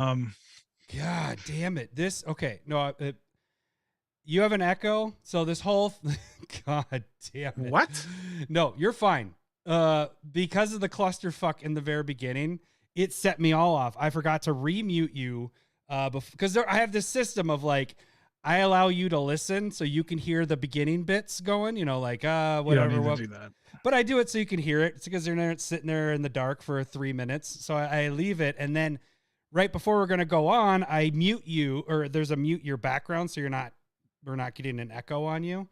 God damn it. Okay. No, you have an echo. So this whole, God damn it. What? No, you're fine. Because of the clusterfuck in the very beginning, it set me all off. I forgot to remute you, because I have this system of like, I allow you to listen so you can hear the beginning bits going, like, whatever. You don't need to do that. But I do it so you can hear it. It's because they're not sitting there in the dark for 3 minutes. So I leave it. And then right before we're going to go on, I mute you, or there's a mute your background. So we're not getting an echo on you.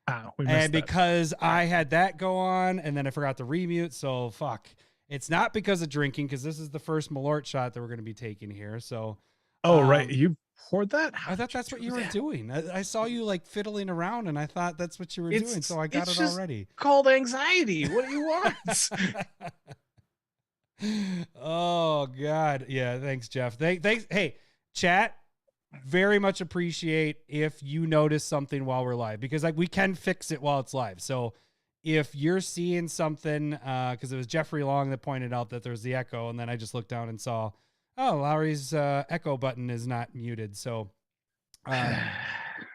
Oh, we missed And because I had that go on and then I forgot to remute. So fuck, it's not because of drinking, because this is the first Malort shot that we're going to be taking here. So, right. You poured that? I thought that's what you were doing. I saw you like fiddling around and I thought that's what you were doing. So I got it already. Called anxiety. What do you want? Oh God. Yeah. Thanks, Jeff. Thanks. Hey, chat. Very much appreciate if you notice something while we're live, because like we can fix it while it's live. So if you're seeing something, because it was Jeffrey Long that pointed out that there's the echo, and then I just looked down and saw, oh, Lowry's echo button is not muted. So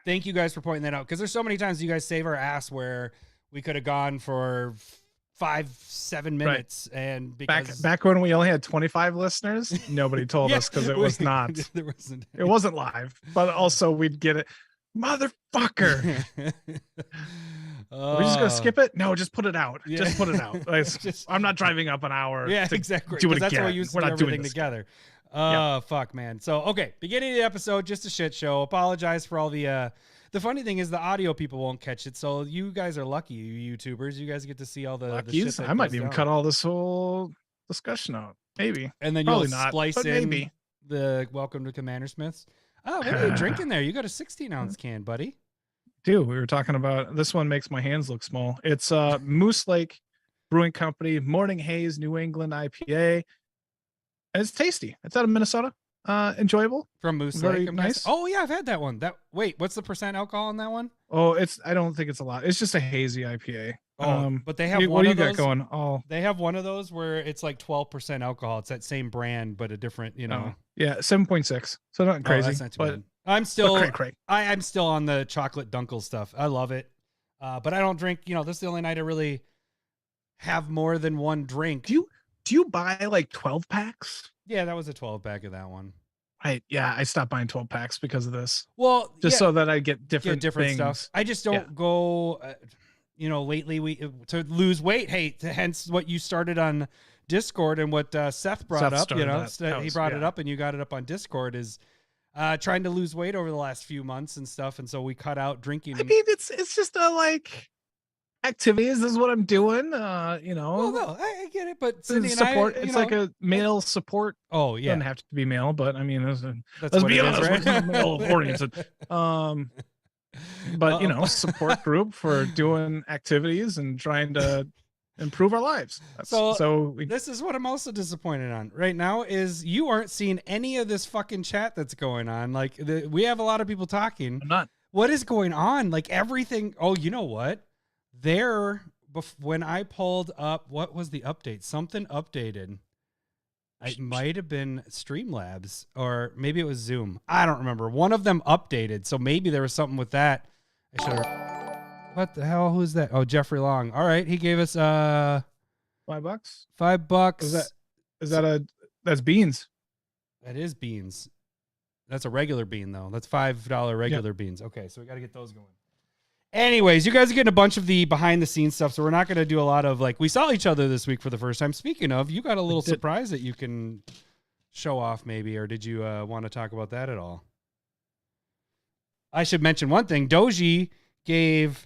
thank you guys for pointing that out, because there's so many times you guys save our ass where we could have gone for 5-7 minutes, right. And because back when we only had 25 listeners, nobody told us, because it was not it wasn't live, but also we'd get it, motherfucker. We're just gonna skip it. No, just put it out. Yeah. Just put it out. I'm not driving up an hour. Yeah, exactly. Do it that's again. Why we're not everything together. Fuck, man. So okay, beginning of the episode, just a shit show. Apologize for all the funny thing is the audio people won't catch it, so you guys are lucky, you YouTubers. You guys get to see all the shit. I might even cut all this whole discussion out, maybe. And then probably you'll not, splice in maybe the welcome to Commander Smiths. Oh, what are you drinking there? You got a 16-ounce can, buddy. Dude, we were talking about this one. Makes my hands look small. It's Moose Lake Brewing Company Morning Haze New England IPA, and it's tasty. It's out of Minnesota. Enjoyable from Moose Lake. Nice. Oh yeah, I've had that one. Wait, what's the percent alcohol in that one? Oh, I don't think it's a lot. It's just a hazy IPA. But they have one of those going. Oh, they have one of those where it's like 12% alcohol. It's that same brand, but a different, yeah, 7.6. So not crazy. That's not too bad. I'm still cray. I'm still on the chocolate dunkel stuff. I love it. But I don't drink, this is the only night I really have more than one drink. Do you buy like 12 packs? Yeah, that was a 12 pack of that one. Right. Yeah, I stopped buying 12 packs because of this. Well, so that I get different things. Stuff. I just don't go, lately to lose weight. Hey, hence what you started on Discord and what Seth brought up. He brought it up and you got it up on Discord is trying to lose weight over the last few months and stuff. And so we cut out drinking. I mean, it's just activities is what I'm doing. Well, no, I get it, but Cindy support. It's like a male support. Oh yeah, doesn't have to be male, but I mean, let's be honest, right? Male oriented. But support group for doing activities and trying to improve our lives. This is what I'm also disappointed on right now is you aren't seeing any of this fucking chat that's going on. Like we have a lot of people talking. I'm not. What is going on? Like everything. Oh, you know what? When I pulled up, what was the update? Something updated. It might have been Streamlabs or maybe it was Zoom. I don't remember. One of them updated, so maybe there was something with that. What the hell? Who's that? Oh, Jeffrey Long. All right, he gave us $5. $5. That's beans. That is beans. That's a regular bean though. That's $5 regular beans. Okay, so we got to get those going. Anyways, you guys are getting a bunch of the behind the scenes stuff, so we're not going to do a lot of we saw each other this week for the first time. Speaking of, you got a little surprise that you can show off maybe, or did you want to talk about that at all? I should mention one thing. Doji gave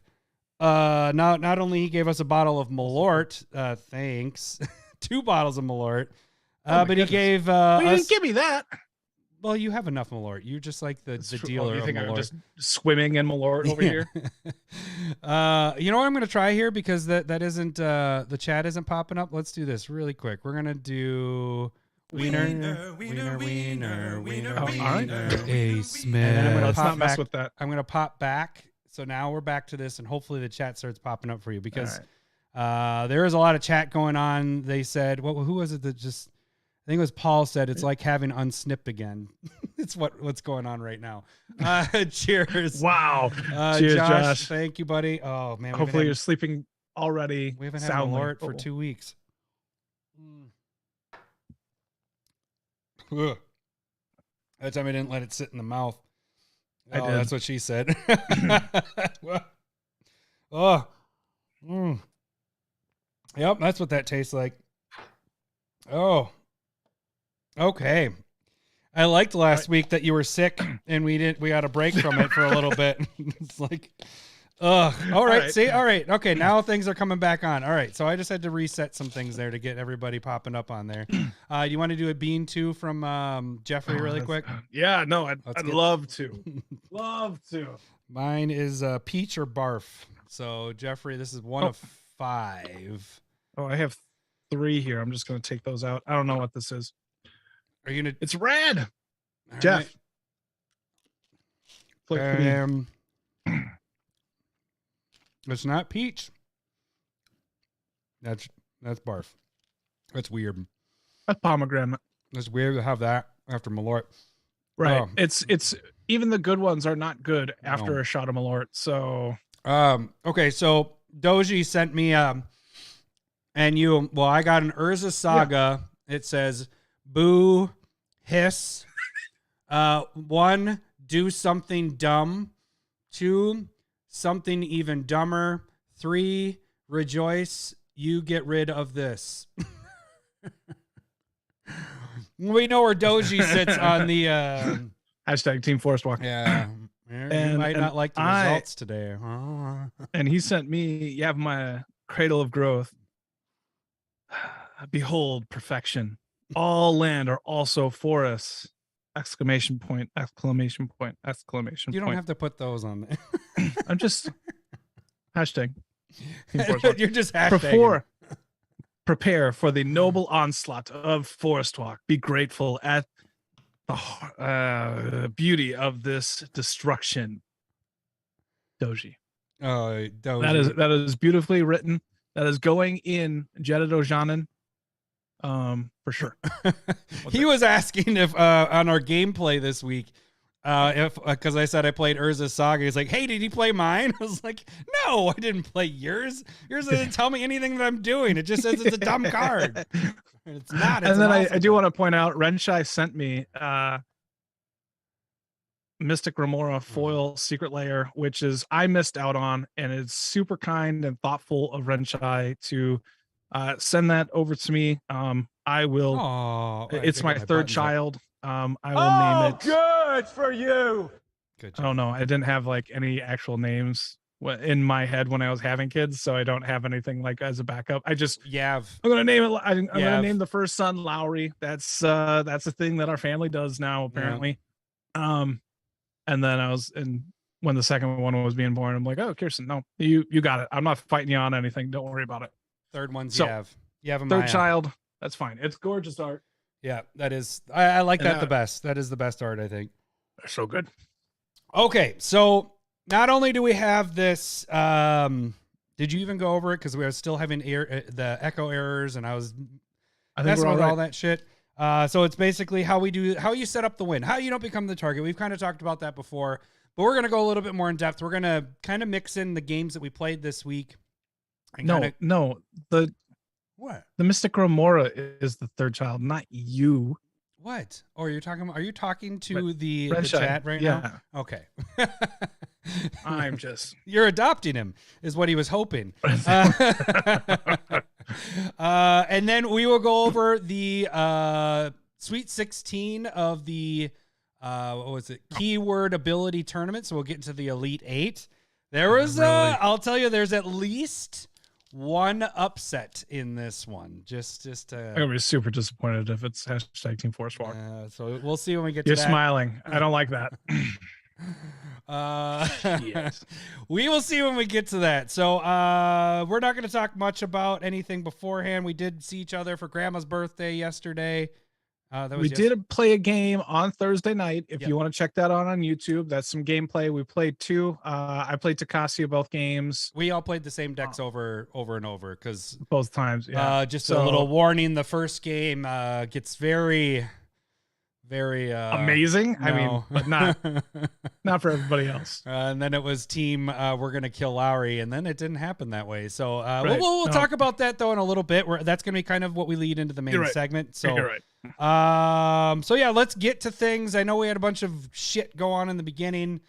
not only he gave us a bottle of Malort, thanks, 2 bottles of Malort, but he gave you didn't give me that. Well, you have enough Malort. You're just like the dealer you think of Malort. I'm just swimming in Malort over here? You know what I'm going to try here because that isn't the chat isn't popping up. Let's do this really quick. We're going to do wiener. A Smith. Let's not mess with that. I'm going to pop back. So now we're back to this and hopefully the chat starts popping up for you because there is a lot of chat going on. They said, who was it that just think it was Paul said it's like having unsnipped again. It's what's going on right now. Cheers. Wow. Cheers, Josh. Thank you, buddy. Oh man. Hopefully you're sleeping already. We haven't had a Malort for 2 weeks. Ugh. That time I didn't let it sit in the mouth. I did. That's what she said. Oh. Yep, that's what that tastes like. Oh. Okay. I liked last week that you were sick and we got a break from it for a little bit. It's like, ugh. All right. See? All right. Okay. Now things are coming back on. All right. So I just had to reset some things there to get everybody popping up on there. You want to do a bean too from Jeffrey really quick? Yeah, no, I'd love to. Love to. Mine is peach or barf. So Jeffrey, this is one of 5. Oh, I have 3 here. I'm just going to take those out. I don't know what this is. Are you going to? It's red. All Jeff. Right. It's not peach. That's barf. That's weird. That's pomegranate. It's weird to have that after Malort. Right. Oh. It's even the good ones are not good after a shot of Malort. So okay, so Doji sent me I got an Urza Saga. Yeah. It says boo, hiss. 1, do something dumb. 2, something even dumber. 3, rejoice, you get rid of this. We know where Doji sits on the hashtag Team Forest Walk. Yeah. You might not like the results today. And he sent me, you have my cradle of growth. Behold perfection. All land are also forests. Exclamation point, exclamation point, exclamation point. You don't have to put those on there. I'm just hashtag. You're just hashtagging. Prepare for the noble onslaught of Forest Walk. Be grateful at the beauty of this destruction. Doji. Oh, Doji. That is beautifully written. That is going in Jedido Janin. For sure. He was asking if on our gameplay this week, if because I said I played Urza's Saga, he's like, "Hey, did he play mine?" I was like, "No, I didn't play yours. Yours doesn't tell me anything that I'm doing. It just says it's a dumb card. It's not." It's and then I do want to point out, Renshai sent me Mystic Remora foil secret layer, which is I missed out on, and it's super kind and thoughtful of Renshai to send that over to me. I will. Oh, it's my 3rd child. I will name it. Good for you. Good job. I don't know. I didn't have like any actual names in my head when I was having kids, so I don't have anything like as a backup. I just I'm gonna name it. I'm gonna name the first son Lowry. That's a thing that our family does now apparently. Yeah. And then when the second one was being born, I'm like, oh, Kirsten, no, you got it. I'm not fighting you on anything. Don't worry about it. Third one's so, you have a 3rd child. That's fine. It's gorgeous art. Yeah, that is. I like that the best. That is the best art, I think. They're so good. Okay, so not only do we have this, did you even go over it? Because we were still having the echo errors, and I was messing with all that shit. So it's basically how you set up the win, how you don't become the target. We've kind of talked about that before, but we're going to go a little bit more in depth. We're going to kind of mix in the games that we played this week. What? The Mystic Remora is the 3rd child, not you. What? Oh, are you talking to the chat right now? Okay. I'm just. You're adopting him, is what he was hoping. And then we will go over the Sweet 16 of the what was it? Keyword ability tournament. So we'll get into the Elite 8. There was I'll tell you, there's at least one upset in this one. I'm gonna be super disappointed if it's hashtag Team Forest Walk. So we'll see when we get to You're that. smiling. I don't like that. Yes. We will see when we get to that. So we're not going to talk much about anything beforehand. We did see each other for Grandma's birthday yesterday. We did play a game on Thursday night. If Yep. you want to check that out on YouTube, that's some gameplay. We played 2. I played Takasia both games. We all played the same decks over and over because both times. Yeah. Just a little warning: the first game gets very amazing. No. I mean, but not for everybody else. And then it was team we're gonna kill Lowry, and then it didn't happen that way. So Right. we'll talk about that though in a little bit. That's gonna be kind of what we lead into the main segment. So You're right. so yeah, let's get to things. I know we had a bunch of shit go on in the beginning.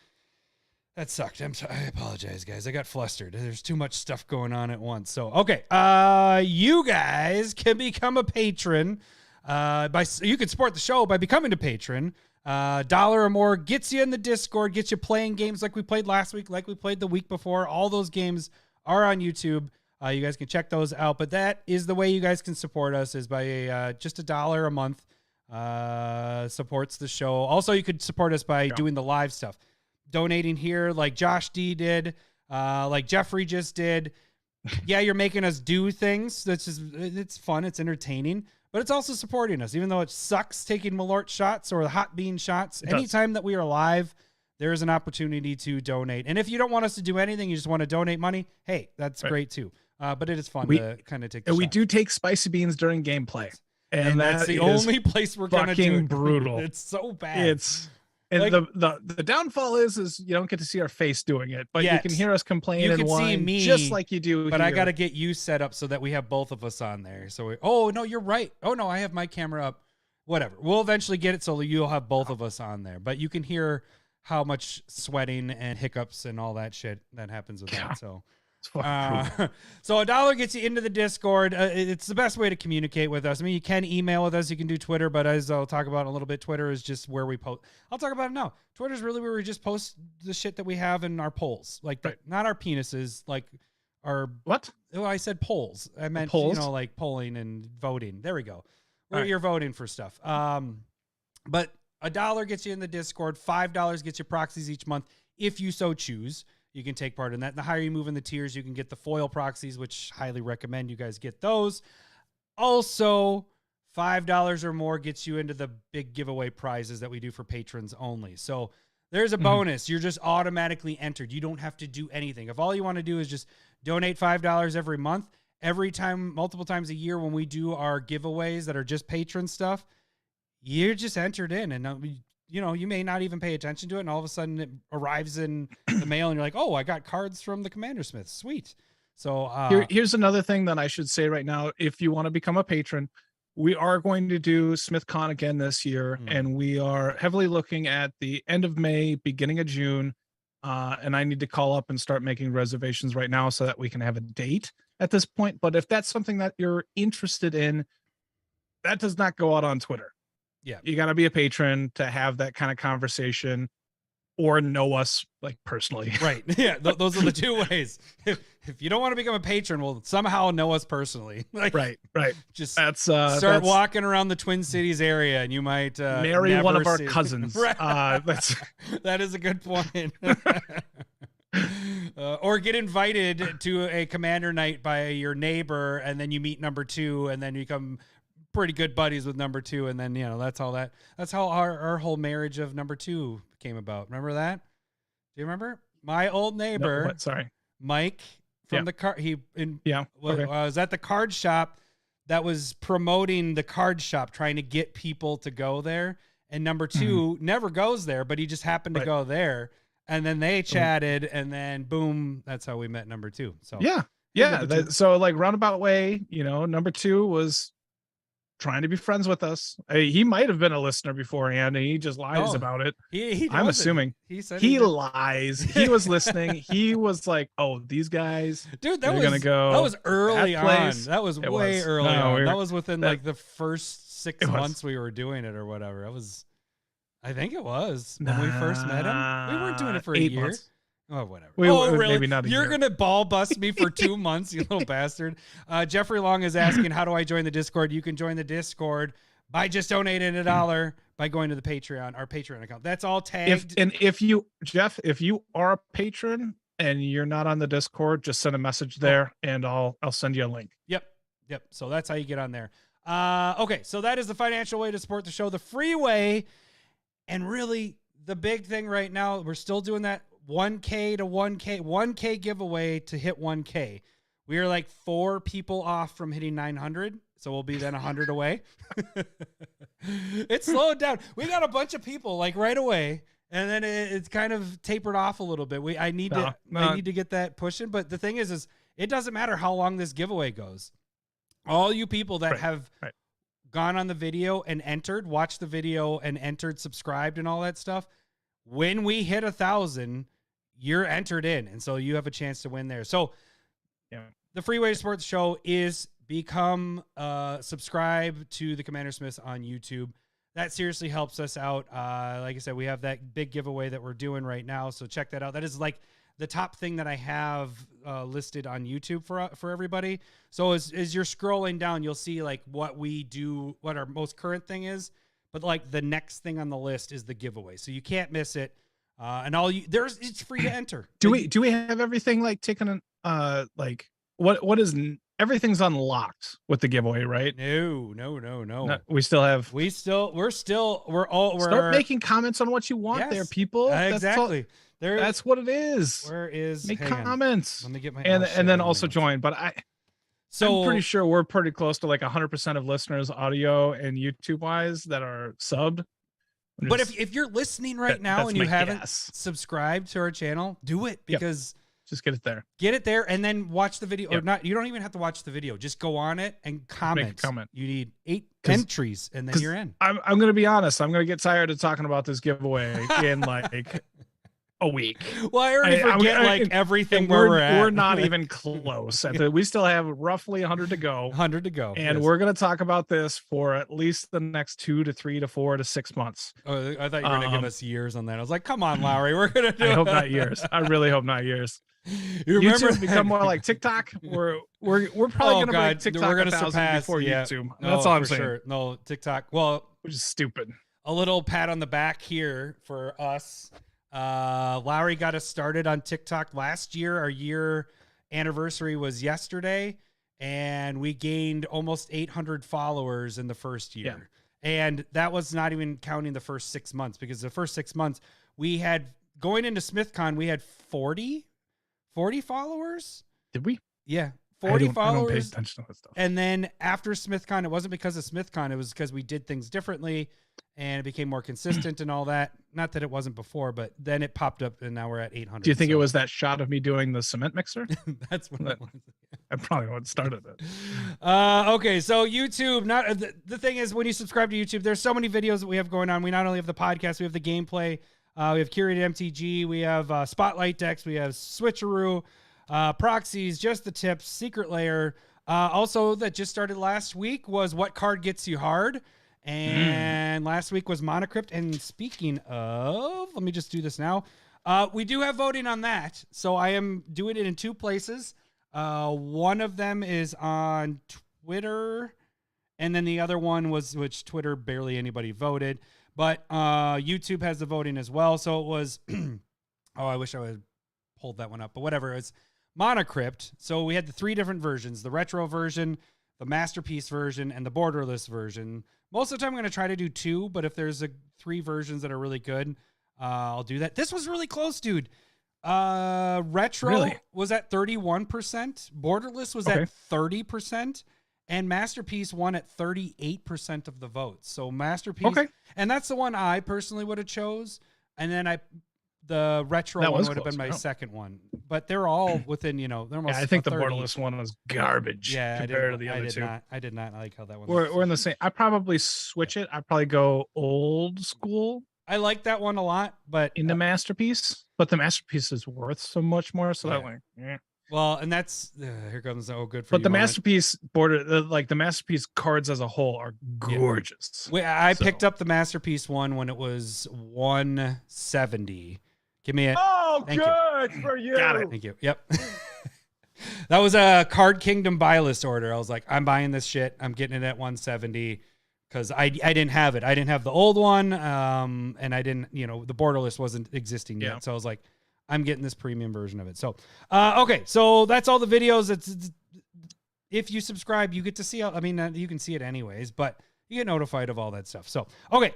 That sucked. I apologize, guys. I got flustered. There's too much stuff going on at once. So okay, you guys can become a patron. You can support the show by becoming a patron. $1 or more gets you in the Discord, gets you playing games like we played last week, like we played the week before. All those games are on YouTube. You guys can check those out. But that is the way you guys can support us, is by just $1 a month. Supports the show. Also, you could support us by doing the live stuff, donating here like Josh D did, like Jeffrey just did. Yeah, you're making us do things. It's fun. It's entertaining. But it's also supporting us, even though it sucks taking Malort shots or the hot bean shots. Anytime that we are live, there is an opportunity to donate. And if you don't want us to do anything, you just want to donate money, hey, that's great too. But it is fun to kind of take the And we shot. do take spicy beans during gameplay. And that's the only place we're going to do it. Brutal. It's so bad. And like, the downfall is you don't get to see our face doing it, but you can hear us complain and whine see me, just like you do. But here. I got to get you set up so that we have both of us on there. So oh no, you're right. Oh no, I have my camera up. Whatever. We'll eventually get it so you'll have both of us on there. But you can hear how much sweating and hiccups and all that shit that happens with that. So. So $1 gets you into the Discord. It's the best way to communicate with us. I mean, you can email with us, you can do Twitter, but as I'll talk about in a little bit, Twitter is just where we post. I'll talk about it now. Twitter is really where we just post the shit that we have in our polls, like not our penises, like our what? Oh, I said polls. I meant polls? like polling and voting. There we go. Where you're voting for stuff. But $1 gets you in the Discord. $5 gets you proxies each month if you so choose. You can take part in that. And the higher you move in the tiers, you can get the foil proxies, which highly recommend you guys get those. Also, $5 or more gets you into the big giveaway prizes that we do for patrons only. So there's a bonus. You're just automatically entered. You don't have to do anything. If all you want to do is just donate $5 every month, every time, multiple times a year when we do our giveaways that are just patron stuff, you're just entered in. And you may not even pay attention to it, and all of a sudden it arrives in the mail, and you're like, "Oh, I got cards from the Commander Smith. Sweet." So here's another thing that I should say right now. If you want to become a patron, we are going to do SmithCon again this year, and we are heavily looking at the end of May, beginning of June. And I need to call up and start making reservations right now so that we can have a date at this point. But if that's something that you're interested in, that does not go out on Twitter. Yeah, you got to be a patron to have that kind of conversation or know us like personally. Right. Yeah. Those are the two ways. If you don't want to become a patron, well, somehow know us personally. Like, right. Just start walking around the Twin Cities area and you might marry one of our cousins. Right. That is a good point. Or get invited to a commander night by your neighbor, and then you meet number 2, and then you become pretty good buddies with number 2, and then that's how our whole marriage of number 2 came about. Remember that? Do you remember? My old neighbor, no, sorry, Mike from the car. Was at the card shop that was promoting the card shop, trying to get people to go there. And number 2 never goes there, but he just happened to go there. And then they chatted, and then boom, that's how we met number 2. So so like roundabout way, number 2 was trying to be friends with us. He might have been a lister beforehand, and he just lies about it. I'm assuming he said he lies. He was listening. He was like, "Oh, these guys, dude, they're gonna go." That was early that on. That was way early on. That was within like the first 6 months we were doing it or whatever. I think it was when we first met him. We weren't doing it for 8 a year. months. Oh, whatever. Really? Maybe not a You're year. going to ball bust me for 2 months, you little bastard. Jeffrey Long is asking, how do I join the Discord? You can join the Discord by just donating $1 by going to the Patreon, our Patreon account. That's all tagged. If you are a patron and you're not on the Discord, just send a message there and I'll send you a link. Yep. So that's how you get on there. Okay, so that is the financial way to support the show. The free way, and really the big thing right now, we're still doing that 1K to 1K giveaway to hit 1K. We are like 4 people off from hitting 900, so we'll be then 100 away. It slowed down. We got a bunch of people like right away, and then it's kind of tapered off a little bit. I need to get that pushing. But the thing is it doesn't matter how long this giveaway goes. All you people that have gone on the video and entered, watched the video and entered, subscribed and all that stuff, when we hit 1,000, you're entered in. And so you have a chance to win there. So the free way to support the show is become subscribe to the Commander Smiths on YouTube. That seriously helps us out. Like I said, we have that big giveaway that we're doing right now. So check that out. That is like the top thing that I have listed on YouTube for everybody. So as you're scrolling down, you'll see like what we do, what our most current thing is, but like the next thing on the list is the giveaway. So you can't miss it. And it's free to enter. Do we have everything like taken like what is everything's unlocked with the giveaway, right? No. Start making comments on what you want there, people. Exactly. That's what it is. Make comments. Let me get my and then also join. But I'm pretty sure we're pretty close to like 100% of listeners, audio and YouTube wise, that are subbed. But if you're listening right now and you haven't subscribed to our channel, do it, because just get it there. Get it there and then watch the video. Or not, you don't even have to watch the video. Just go on it and comment. You need 8 entries and then you're in. I'm going to be honest. I'm going to get tired of talking about this giveaway in like a week. Well, I already forget everything where we're at. We're not even close. We still have roughly 100 to go. 100 to go. And we're going to talk about this for at least the next 2 to 3 to 4 to 6 months. Oh, I thought you were going to give us years on that. I was like, come on, Lowry, we're going to do it. I hope not years. I really hope not years. You remember YouTube's become more like TikTok. We're probably going to break TikTok. We're going to surpass before YouTube. That's all I'm saying. Sure. No, TikTok. Well, which is stupid. A little pat on the back here for us. Lowry got us started on TikTok last year. Our year anniversary was yesterday, and we gained almost 800 followers in the first year. And that was not even counting the first 6 months, because the first 6 months we had, going into SmithCon, we had 40 followers. Did we? Yeah. 40 followers. I don't pay attention to that stuff. And then after SmithCon, it wasn't because of SmithCon. It was because we did things differently and it became more consistent and all that. Not that it wasn't before, but then it popped up and now we're at 800. Do you think it was that shot of me doing the cement mixer? That's what it was. I probably what started it. Okay, so YouTube. The thing is, when you subscribe to YouTube, there's so many videos that we have going on. We not only have the podcast, we have the gameplay. We have curated MTG. We have spotlight decks. We have switcheroo. Proxies, just the tips, secret layer. Also, that just started last week was what card gets you hard, and last week was Monocrypt. And speaking of, let me just do this now. We do have voting on that, so I am doing it in 2 places. One of them is on Twitter, and then the other one was, which Twitter barely anybody voted, but YouTube has the voting as well. So it was, oh, I wish I would have pulled that one up, but whatever. It's Monocrypt. So we had the 3 different versions: the retro version, the masterpiece version, and the borderless version. Most of the time I'm going to try to do 2, but if there's 3 versions that are really good, I'll do that. This was really close, dude. Retro was at 31%, borderless was at 30%, and masterpiece won at 38% of the votes. So masterpiece, and that's the one I personally would have chose. And then the retro one would have been my second one, but they're all within, they're almost. I think the borderless one was garbage. Yeah, compared to the other 2. I did not like how that one. We're in the same. I probably switch it. I probably go old school. I like that one a lot, but in the masterpiece, but the masterpiece is worth so much more. So that way, well, and that's here comes good for. But the masterpiece the masterpiece cards as a whole are gorgeous. I picked up the masterpiece one when it was 170. Give me it. Oh, good for you. Got it. Thank you. Yep. That was a Card Kingdom buy list order. I was like, I'm buying this shit. I'm getting it at 170 because I didn't have it. I didn't have the old one, and I didn't, the borderless wasn't existing yet. So I was like, I'm getting this premium version of it. So, okay, so that's all the videos. if you subscribe, you get to see. You can see it anyways, but you get notified of all that stuff. So, okay.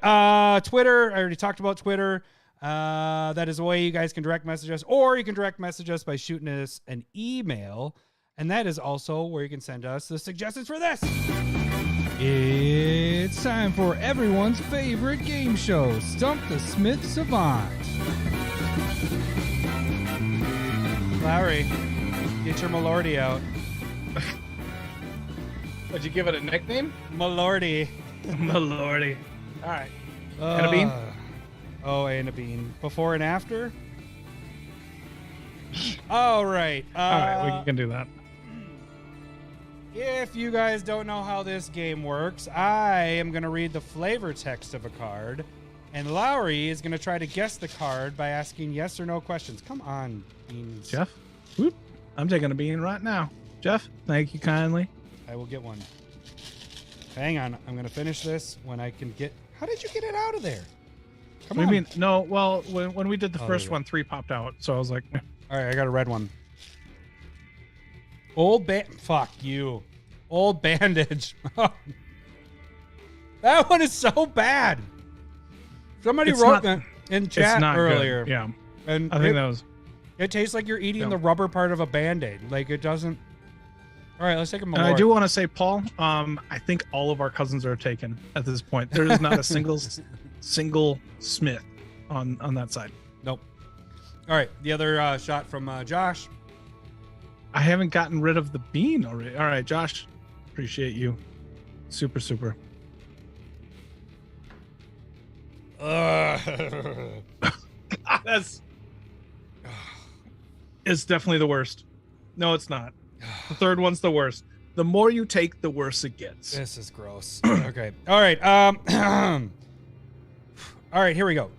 Twitter. I already talked about Twitter. That is a way you guys can direct message us, or you can direct message us by shooting us an email. And that is also where you can send us the suggestions for this. It's time for everyone's favorite game show, Stump the Smith Savant. Larry, get your Malordy out. Would you give it a nickname? Malordy. Malordy. All right. And a bean? Oh, and a bean. Before and after? All right. All right, we can do that. If you guys don't know how this game works, I am going to read the flavor text of a card, and Lowry is going to try to guess the card by asking yes or no questions. Come on, beans. Jeff? Whoop. I'm taking a bean right now. Jeff, thank you kindly. I will get one. Hang on. I'm going to finish this when I can get... How did you get it out of there? Come on. I mean, no, well, when we did the first one, 3 popped out, so I was like... All right, I got a red one. Fuck you. Old bandage. That one is so bad. Somebody wrote that in chat earlier. Good. Yeah. And I think that was... It tastes like you're eating the rubber part of a Band-Aid. Like, it doesn't... All right, let's take a Malort. And I do want to say, Paul, I think all of our cousins are taken at this point. There is not a single Smith on that side. Nope. All right, the other shot from Josh. I haven't gotten rid of the bean already. All right, Josh, appreciate you. Super, super. It's definitely the worst. No, it's not. The third one's the worst. The more you take, the worse it gets. This is gross. Okay. All right. All right, here we go.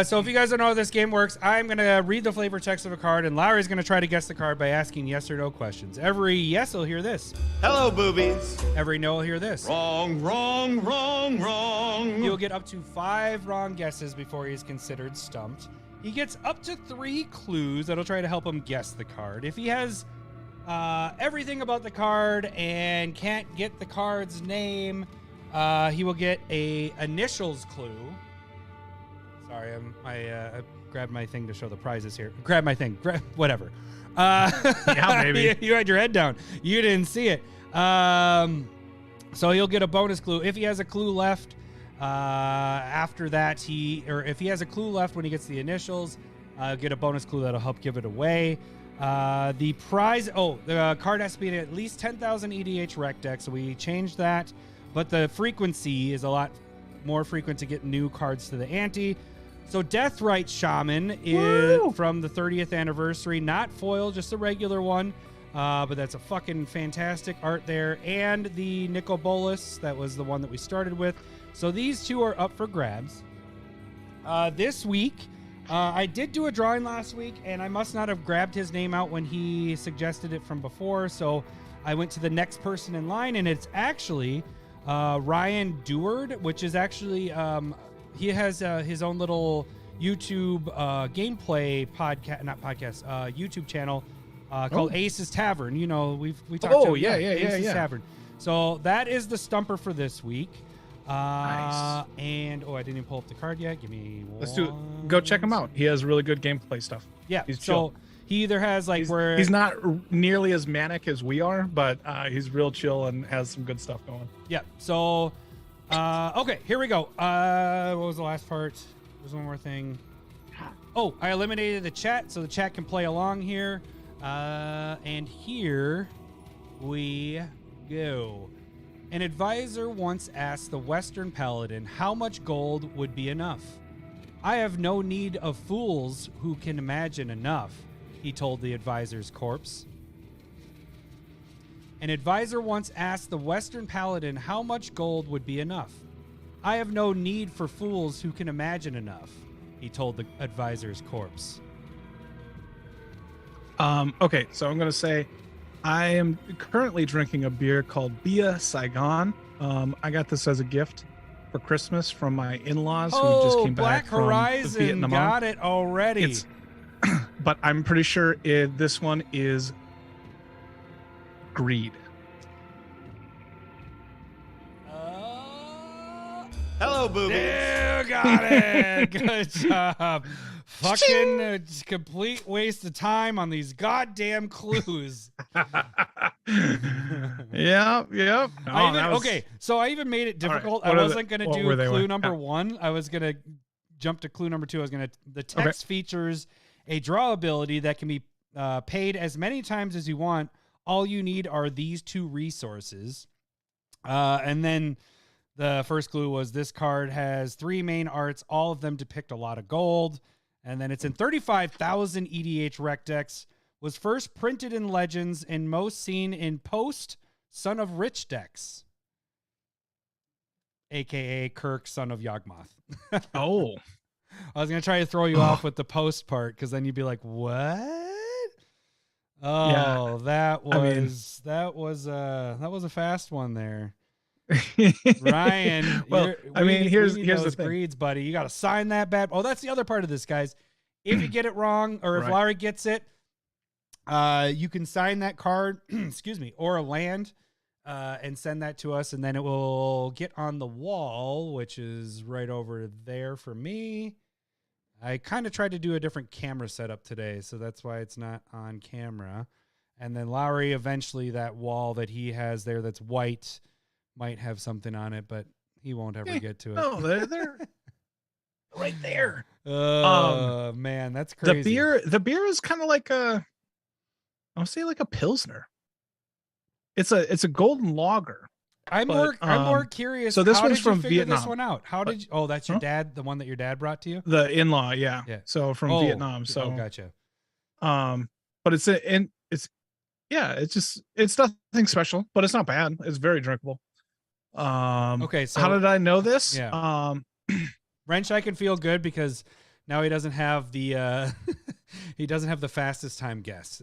So if you guys don't know how this game works, I'm going to read the flavor text of a card, and Lowry's going to try to guess the card by asking yes or no questions. Every yes will hear this. Hello, boobies. Every no will hear this. Wrong, wrong, wrong, wrong. He'll get up to 5 wrong guesses before he's considered stumped. He gets up to 3 clues that'll try to help him guess the card. If he has everything about the card and can't get the card's name, he will get a initials clue. Sorry, I grabbed my thing to show the prizes here. Grab my thing. Whatever. Yeah, maybe. You had your head down. You didn't see it. So he'll get a bonus clue. If he has a clue left after that, if he has a clue left when he gets the initials, get a bonus clue that'll help give it away. The prize, the card has to be at least 10,000 EDH rec deck, so we changed that. But the frequency is a lot more frequent to get new cards to the ante. So Deathrite Shaman is from the 30th anniversary, not foil, just a regular one. But that's a fucking fantastic art there. And the Nicol Bolas, that was the one that we started with. So these 2 are up for grabs. This week, I did do a drawing last week, and I must not have grabbed his name out when he suggested it from before. So I went to the next person in line, and it's actually Ryan Deward, which is actually... he has his own little YouTube gameplay YouTube channel called Ace's Tavern. You know, we talked about Ace's Tavern. So that is the stumper for this week. Nice. And I didn't even pull up the card yet. Give me one. Let's do it. Go check him out. He has really good gameplay stuff. Yeah. He's chill. He either has he's not nearly as manic as we are, but he's real chill and has some good stuff going. Yeah. So okay, here we go. What was the last part? There's one more thing. Oh, I eliminated the chat, so the chat can play along here. And here we go. An advisor once asked the Western Paladin how much gold would be enough. I have no need of fools who can imagine enough, he told the advisor's corpse. An advisor once asked the Western Paladin how much gold would be enough. I have no need for fools who can imagine enough, he told the advisor's corpse. Okay, so I'm going to say I am currently drinking a beer called Bia Saigon. I got this as a gift for Christmas from my in-laws who just came back from Horizon Vietnam. Got it already. But I'm pretty sure this one is Greed. Hello, boobies. You got it. Good job. Fucking complete waste of time on these goddamn clues. Yep. Okay, so I even made it difficult. Right. I wasn't going to do clue number Yeah. 1. I was going to jump to clue number 2. The text features a draw ability that can be paid as many times as you want. All you need are these 2 resources. And then the first clue was this card has 3 main arts. All of them depict a lot of gold. And then it's in 35,000 EDH rec decks. Was first printed in Legends and most seen in post Son of Rich decks. AKA Kirk, son of Yawgmoth. Oh. I was going to try to throw you off with the post part because then you'd be like, what? Oh, Yeah. that was a fast one there. Ryan, well, here's those the thing. greeds, buddy. You got to sign that bad. Oh, that's the other part of this, guys. If you get it wrong, or if Right. Larry gets it, you can sign that card, excuse me, or a land, and send that to us, and then it will get on the wall, which is right over there for me. I kind of tried to do a different camera setup today, so that's why it's not on camera. And then Lowry, eventually that wall that he has there that's white might have something on it, but he won't ever get to it. No, they're right there. Oh, man, that's crazy. The beer is kind of like I'll say like a Pilsner. It's a golden lager. I'm more curious. So this how one's did you from figure Vietnam. this one out? How did you, oh, that's your dad, the one that your dad brought to you? The in-law, yeah. So from Oh, Vietnam. So gotcha. But it's nothing special, but it's not bad. It's very drinkable. Okay, so how did I know this? Yeah. Wrench, I can feel good because now he doesn't have the he doesn't have the fastest time guess.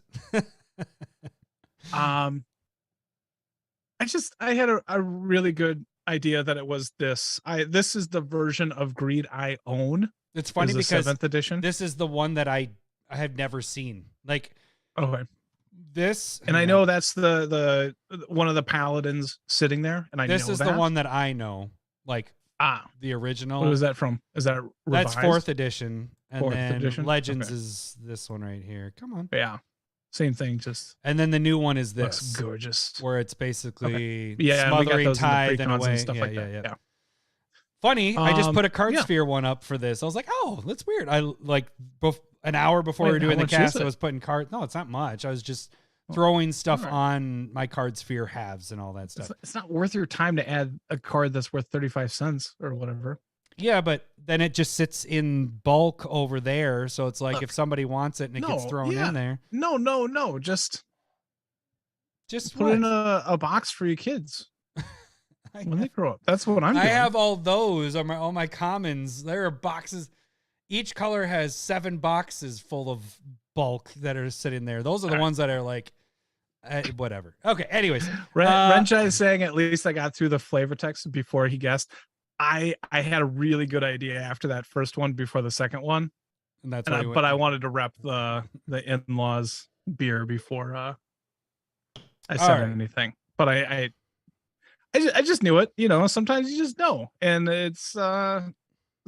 I had a really good idea that it was this. This is the version of Greed I own. It's funny the because 7th edition. This is the one that I have never seen. Like, okay. This, and I know that's the one of the paladins sitting there, and this is the one that I know, like the original. What is that from? Is that revised? That's 4th edition, and 4th then edition? Legends Okay. is this one right here. Come on, yeah, same thing. Just and then the new one is this, looks gorgeous, where it's basically we got smothering those tithe in a and way. stuff like that. Yeah. Funny, I just put a card yeah. sphere one up for this. I was like, oh, that's weird. I like an hour before we were doing the cast, I was putting cards. No, it's not much. I was just throwing stuff on my card sphere halves and all that stuff. It's not worth your time to add a card that's worth 35 cents or whatever. Yeah, but then it just sits in bulk over there. So it's like if somebody wants it and it gets thrown in there. No. Just put what? it in a box for your kids when they grow up. That's what I'm doing. I have all those on all my commons. There are boxes. Each color has 7 boxes full of bulk that are sitting there. Those are the ones that are like, whatever. Okay. Anyways, Renchai is saying at least I got through the flavor text before he guessed. I had a really good idea after that first one before the second one, and that's but I wanted to rep the in-laws beer before I said anything. But I just knew it. You know, sometimes you just know, and it's few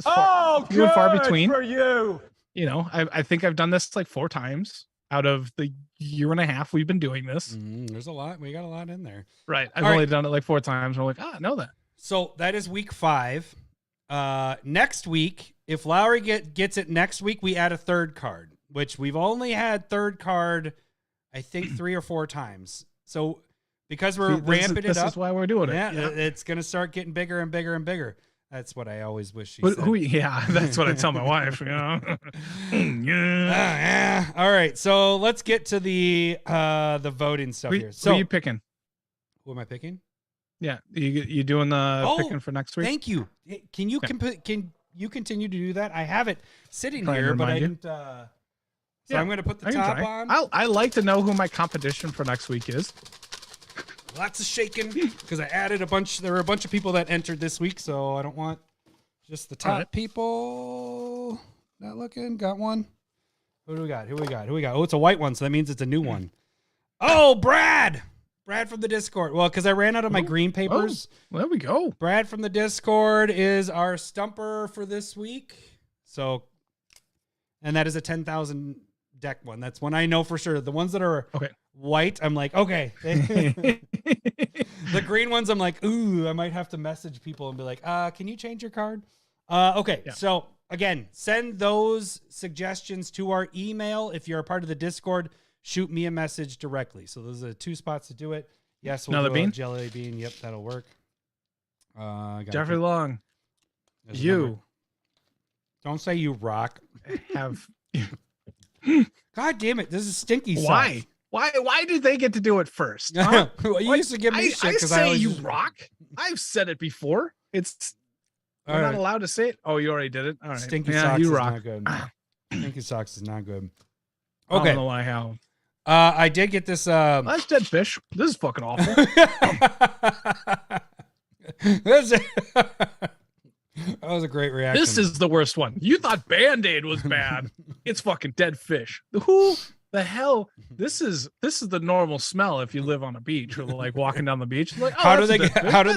and far between. For you. You know, I think I've done this like 4 times out of the year and a half we've been doing this. There's a lot. We got a lot in there. Right. I've only done it like 4 times. I'm like, I know that. So that is week 5. Next week, if Lowry gets it next week, we add a 3rd card, which we've only had 3rd card, I think 3 or 4 times. So because we're ramping it up. This is why we're doing it. Yeah, it's going to start getting bigger and bigger and bigger. That's what I always wish she said. That's what I tell my wife. You know? Yeah. All right. So let's get to the voting stuff here. So who are you picking? Who am I picking? Yeah, you doing the picking for next week? Thank you. Can you can you continue to do that? I have it sitting Trying to here, but I remind didn't. So I'm going to put the top on. I like to know who my competition for next week is. Lots of shaking because I added a bunch. There were a bunch of people that entered this week, so I don't want just the top people. Not looking. Got one. Who do we got? Oh, it's a white one, so that means it's a new one. Oh, Brad Brad from the Discord. Well, because I ran out of my green papers. Oh, there we go. Brad from the Discord is our stumper for this week. So, and that is a 10,000 deck one. That's one I know for sure. The ones that are white, I'm like, okay. The green ones, I'm like, ooh, I might have to message people and be like, can you change your card? Okay. Yeah. So again, send those suggestions to our email. If you're a part of the Discord, shoot me a message directly. So those are the 2 spots to do it. Yes, we'll do a jelly bean. Yep, that'll work. Jeffrey Long, don't say you rock. Have God damn it! This is stinky. Why? Sauce. Why did they get to do it first? Huh? You used to give me shit because I say you rock. I've said it before. We're not allowed to say it. Oh, you already did it. All right. Stinky socks is not good. Stinky socks is not good. Okay. I don't know why. How? I did get this. That's dead fish. This is fucking awful. That was a great reaction. This is the worst one. You thought Band-Aid was bad. It's fucking dead fish. Who the hell? This is the normal smell if you live on a beach or like walking down the beach. Like, how do they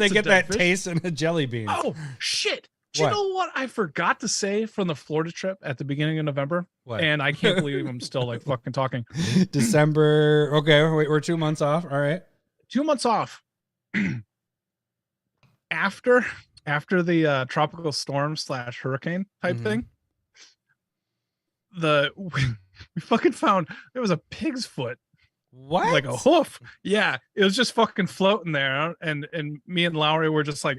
get that taste in a jelly bean? Oh shit. Do you know what I forgot to say from the Florida trip at the beginning of November? What? And I can't believe I'm still like fucking talking. December. Okay, wait, we're 2 months off. All right. 2 months off. After the tropical storm / hurricane type thing, we fucking found there was a pig's foot. What? Like a hoof. Yeah. It was just fucking floating there. And me and Lowry were just like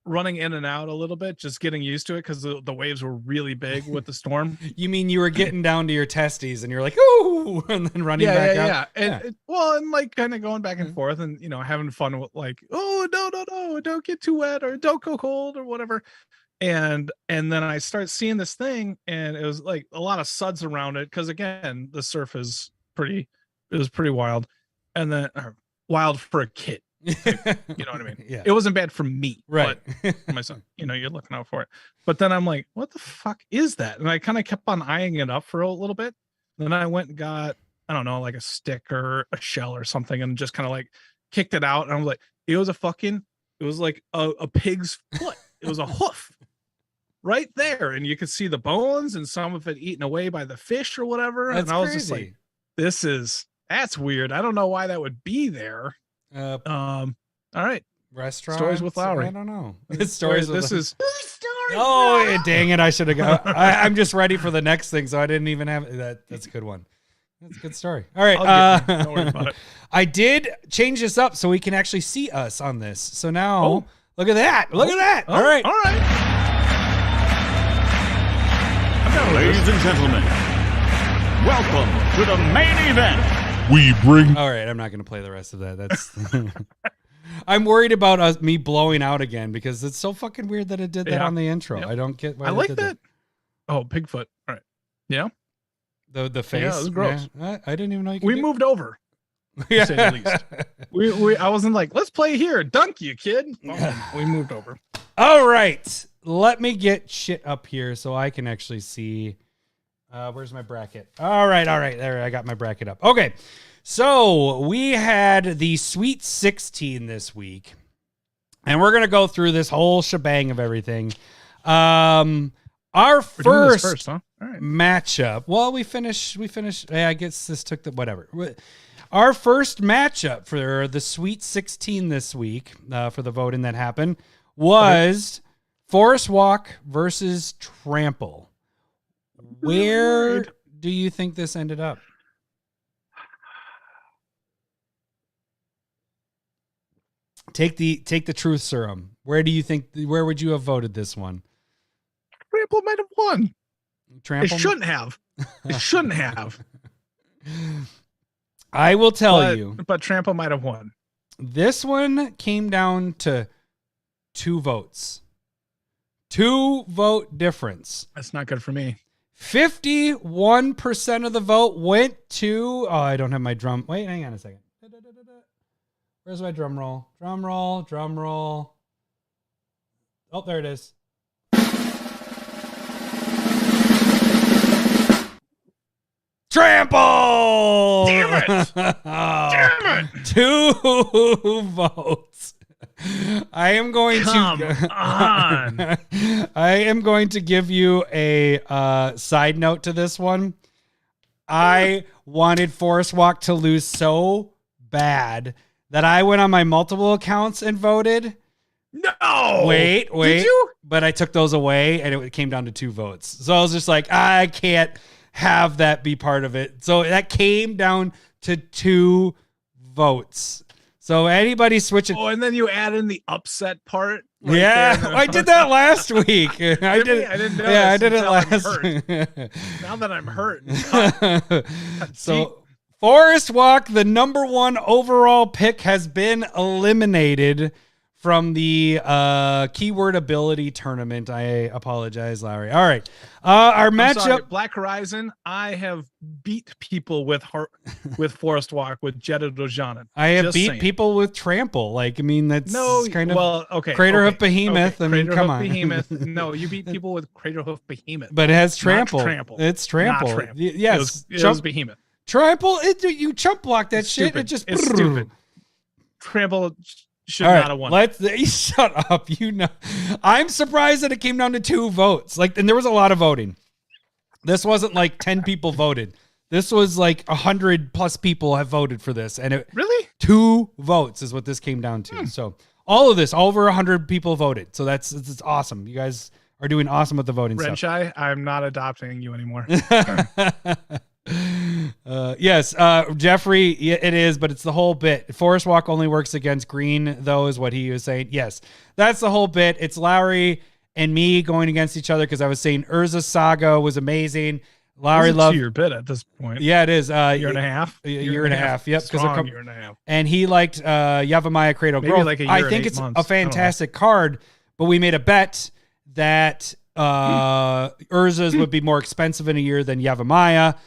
running in and out a little bit, just getting used to it because the waves were really big with the storm. You mean you were getting down to your testes and you're like, ooh, and then running back out? Yeah. And like kind of going back and forth and, having fun with like, oh, no, don't get too wet or don't go cold or whatever. And then I start seeing this thing and it was like a lot of suds around it. Cause again, the surf is pretty wild. And then wild for a kid. You know what I mean? Yeah. It wasn't bad for me, right? But for my son, you're looking out for it. But then I'm like, what the fuck is that? And I kind of kept on eyeing it up for a little bit. Then I went and got, I don't know, like a stick or a shell or something, and just kind of like kicked it out. And I was like, it was like a pig's foot. It was a hoof right there, and you could see the bones and some of it eaten away by the fish or whatever. That's and I was crazy. just like, that's weird. I don't know why that would be there. All right. Restaurant stories with Lowry. I don't know. Stories. This is. Oh, dang it! I should have got. I'm just ready for the next thing, so I didn't even have that. That's a good one. That's a good story. All right. Don't worry about it. I did change this up so we can actually see us on this. So now, look at that. Look at that. All right. All right. Ladies and gentlemen, welcome to the main event. All right, I'm not going to play the rest of that. That's. I'm worried about me blowing out again because it's so fucking weird that it did that on the intro. Yeah. I don't get why. I like that. Oh, Bigfoot. All right. Yeah. The face. Yeah, it was gross. Yeah, I didn't even know you could. We moved over. To say the least. I wasn't like, let's play here. Dunk you, kid. We moved over. All right. Let me get shit up here so I can actually see. Where's my bracket? All right. There, I got my bracket up. Okay. So we had the Sweet 16 this week, and we're going to go through this whole shebang of everything. Our first huh? All right. matchup. Well, we finished. Yeah, I guess this took whatever. Our first matchup for the Sweet 16 this week, for the voting that happened, was Forest Walk versus Trample. Where do you think this ended up? Take the truth serum. Where would you have voted this one? Trample might have won. Trample? It shouldn't have. It shouldn't have. I will tell you. But Trample might have won. This one came down to 2 votes. 2 vote difference. That's not good for me. 51% of the vote went to... Oh, I don't have my drum. Wait, hang on a second. Where's my drum roll? Drum roll. Oh, there it is. Trample! Damn it! Damn it. 2 votes. I am going Come to on. I am going to give you a side note to this one. I wanted Forest Walk to lose so bad that I went on my multiple accounts and voted. No. Wait. Did you? But I took those away and it came down to 2 votes. So I was just like, I can't have that be part of it. So that came down to 2 votes. So anybody switching. Oh, and then you add in the upset part. I did that last week. I didn't know. Yeah, I did it last week. Now that I'm hurt. So Forest Walk, the number 1 overall pick, has been eliminated from the keyword ability tournament. I apologize, Lowry. All right. Our matchup. Black Horizon, I have beat people with Forest Walk with Jetta Dojanen. I have beat people with Trample. Like, I mean, that's kind of. Well, okay. Crater Hoof Behemoth. Okay. I mean, come on. Behemoth. No, you beat people with Crater Hoof Behemoth. But it has Trample. Not Trample. It's Trample. Not Trample. Yes. It was Behemoth. Trample, you chump block that shit. Stupid. It just. It's stupid. Trample should All not have won. Shut up. I'm surprised that it came down to 2 votes. And there was a lot of voting. This wasn't like 10 people voted. This was like 100+ people have voted for this. And it really 2 votes is what this came down to. So all of this, over 100 people voted. So it's awesome. You guys are doing awesome with the voting stuff. Renshai, I'm not adopting you anymore. Yes, Jeffrey, it is, but it's the whole bit. Forest Walk only works against green, though, is what he was saying. Yes, that's the whole bit. It's Lowry and me going against each other because I was saying Urza Saga was amazing. Lowry loved your bit at this point. Yeah, it is. Year and a half. Year and a half. Yep. Strong year and a half. And he liked Yavimaya Cradle Growth. Like a year I and think 8 it's months. a fantastic card, but we made a bet that Urza's would be more expensive in a year than Yavimaya.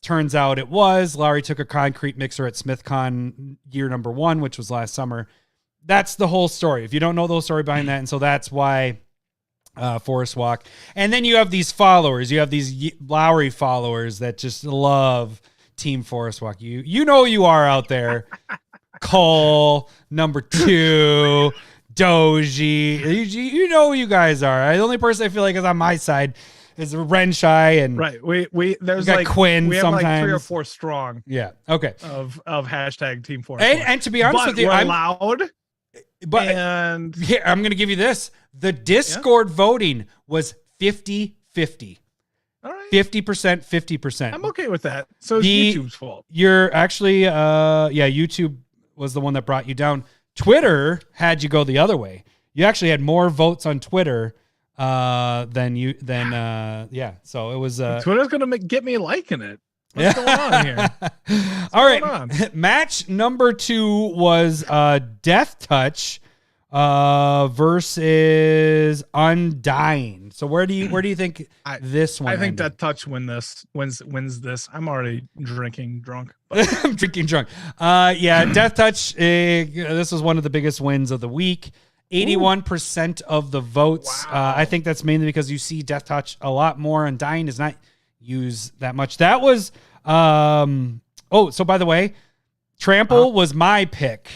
Turns out it was. Lowry took a concrete mixer at SmithCon year number 1, which was last summer. That's the whole story. If you don't know the whole story behind that, and so that's why Forest Walk. And then you have these followers. You have these Lowry followers that just love Team Forest Walk. You know you are out there. Cole, number 2, Doji. You know who you guys are. The only person I feel like is on my side is Renshai and right. There's like Quinn. We have sometimes like 3 or 4 strong. Yeah. Okay. Of hashtag Team Forest. And to be honest with you, I'm loud. But here, I'm going to give you this. The Discord voting was 50-50. All right. 50%, 50%. I'm okay with that. So it's YouTube's fault. You're actually, YouTube was the one that brought you down. Twitter had you go the other way. You actually had more votes on Twitter so it was Twitter's gonna get me liking it. What's going on here? All right. Match number 2 was Death Touch versus Undying. So where do you think this one I think ended? Death Touch wins this. I'm already drinking drunk. I'm drinking drunk. Death Touch, this was one of the biggest wins of the week. 81% of the votes. Wow. I think that's mainly because you see Death Touch a lot more, and Dying does not use that much. That was so by the way, Trample was my pick.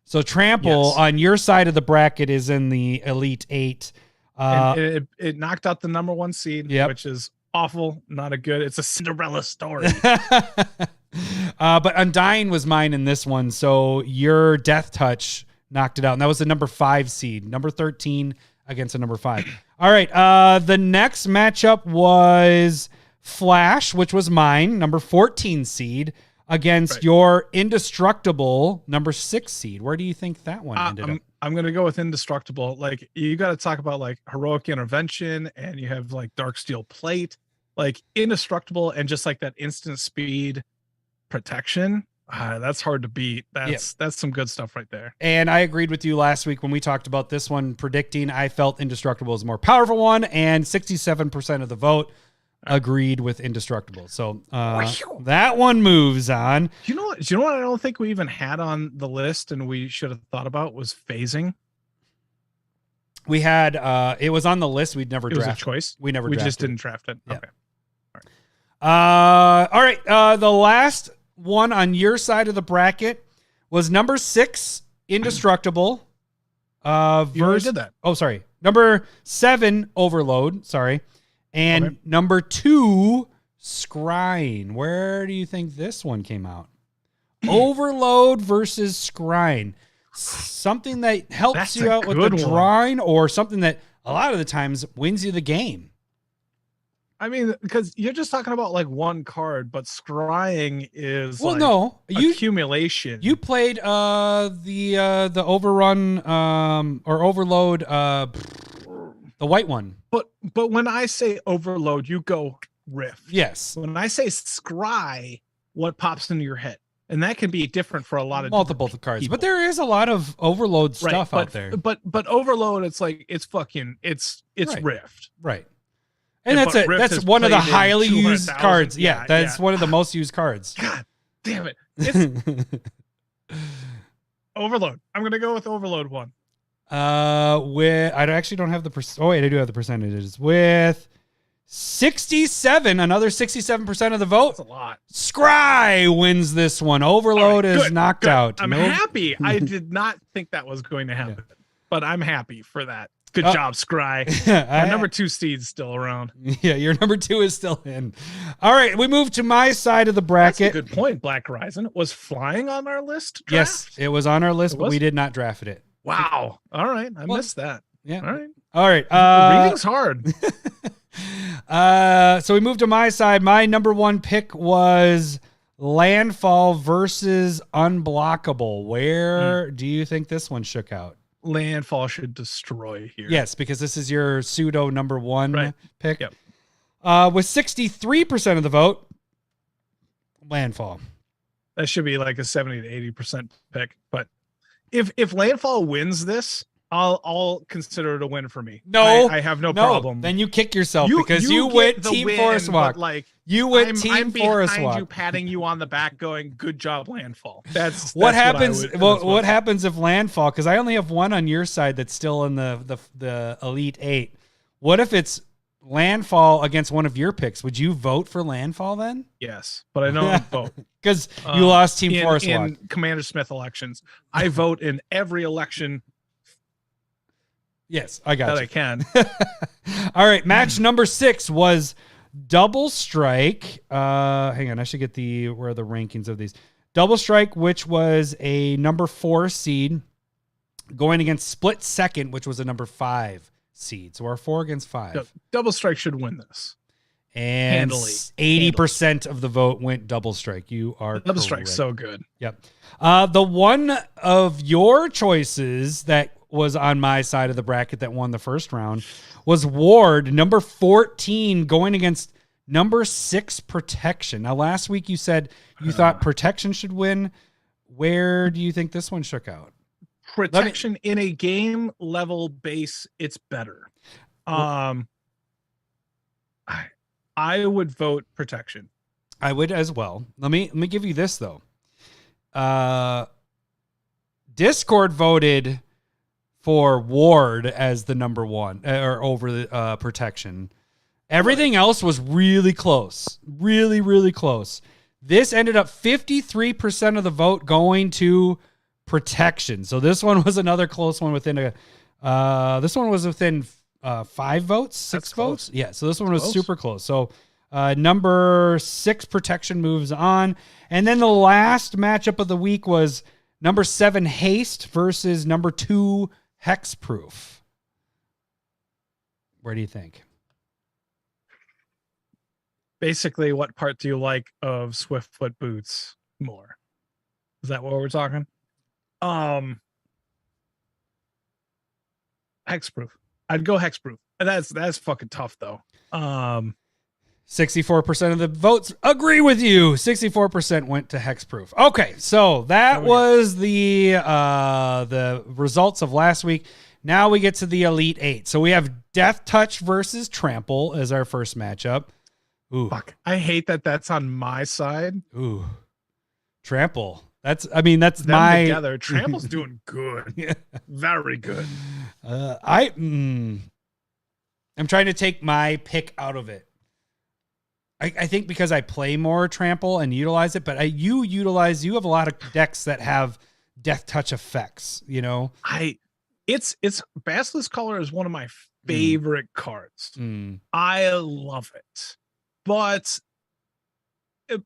So Trample on your side of the bracket is in the Elite 8. And it knocked out the number 1 seed, which is awful, not a good. It's a Cinderella story. But Undying was mine in this one. So your Death Touch knocked it out. And that was the number 5 seed, number 13 against the number 5. All right. The next matchup was Flash, which was mine, number 14 seed, against your Indestructible, number 6 seed. Where do you think that one ended up? I'm going to go with Indestructible. Like, you got to talk about like Heroic Intervention, and you have like Dark Steel Plate, like Indestructible, and just like that instant speed protection. That's hard to beat. That's some good stuff right there. And I agreed with you last week when we talked about this one, predicting I felt Indestructible was a more powerful one, and 67% of the vote agreed with Indestructible. So that one moves on. Do you know what I don't think we even had on the list and we should have thought about was phasing? We had it was on the list. We'd never drafted. It was a choice. We just didn't draft it. Yeah. Okay. All right. The last one on your side of the bracket was number 6, Indestructible. You already did that. Oh, sorry. Number 7, Overload. Sorry. And number 2, Scrying. Where do you think this one came out? Overload versus Scrying. Something that helps you out with the drawing, or something that a lot of the times wins you the game. I mean, because you're just talking about like one card, but scrying is accumulation. You played the Overrun or Overload, the white one. But when I say Overload, you go Rift. Yes. When I say Scry, what pops into your head? And that can be different for a lot of multiple cards. People. But there is a lot of Overload stuff out there. But Overload, it's like it's Rift. Right. And that's one of the highly used cards. Yeah, that's one of the most used cards. God damn it. It's Overload. I'm going to go with Overload 1. I actually don't have the I do have the percentages. With 67, another 67% of the vote. That's a lot. Scry wins this one. Overload is knocked out. I'm happy. I did not think that was going to happen, but I'm happy for that. Good job, Scry. Our number 2 seed's still around. Yeah, your number 2 is still in. All right, we move to my side of the bracket. That's a good point, Black Horizon. Was flying on our list? Yes, it was on our list, but we did not draft it. Wow. All right, I missed that. Yeah. All right. Reading's hard. So we moved to my side. My number 1 pick was Landfall versus Unblockable. Where do you think this one shook out? Landfall should destroy here. Yes, because this is your pseudo number 1 pick. Yep. With 63% of the vote, Landfall. That should be like a 70 to 80% pick. But if Landfall wins this, I'll consider it a win for me. No, I have no problem. Then you kick yourself because you went Team Forest Walk. Like you went Team Forest behind Walk. You patting you on the back, going, "Good job, Landfall." That's what happens. What happens if Landfall? Because I only have one on your side that's still in the Elite 8. What if it's Landfall against one of your picks? Would you vote for Landfall then? Yes, but I don't vote because you lost Team Forest Walk in Commander Smith elections. I vote in every election. Yes, I got that. You. I can. All right, match number 6 was Double Strike. Hang on, I should get where are the rankings of these. Double Strike, which was a number 4 seed, going against Split Second, which was a number 5 seed. So we're 4 against 5. Double Strike should win this. And handily. 80% of the vote went Double Strike. You are Double Strike's so good. Yep. The one of your choices that was on my side of the bracket that won the first round was Ward, number 14, going against number 6 Protection. Now, last week you said you thought Protection should win. Where do you think this one shook out? Protection in a game level base, it's better. I would vote Protection. I would as well. Let me give you this though. Discord voted for Ward as the number 1 or over the Protection. Everything else was really close. Really, really close. This ended up 53% of the vote going to Protection. So this one was another close one within this one was within 5 votes, 6 votes. Yeah. So this one was super close. So number 6 Protection moves on. And then the last matchup of the week was number 7 Haste versus number 2 Hexproof. Where do you think? Basically, what part do you like of Swiftfoot Boots more? Is that what we're talking? Hexproof. I'd go Hexproof. That's fucking tough though. 64% of the votes agree with you. 64% went to Hexproof. Okay, so that was the results of last week. Now we get to the Elite 8. So we have Death Touch versus Trample as our first matchup. Ooh. Fuck. I hate that that's on my side. Ooh. Trample. That's them my together. Trample's doing good. Yeah. Very good. I'm trying to take my pick out of it. I think because I play more Trample and utilize it, but you have a lot of decks that have death touch effects, you know? It's Basilisk Caller is one of my favorite cards. I love it, but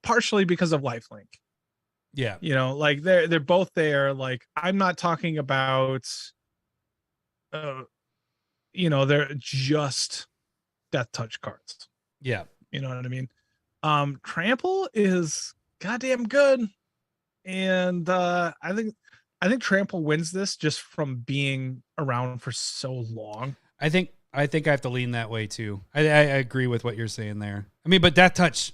partially because of lifelink. Yeah. You know, like they're both there. Like, I'm not talking about, you know, they're just death touch cards. Yeah. You know what I mean? Trample is goddamn good. And I think Trample wins this just from being around for so long. I think I have to lean that way too. I agree with what you're saying there. I mean, but Death Touch,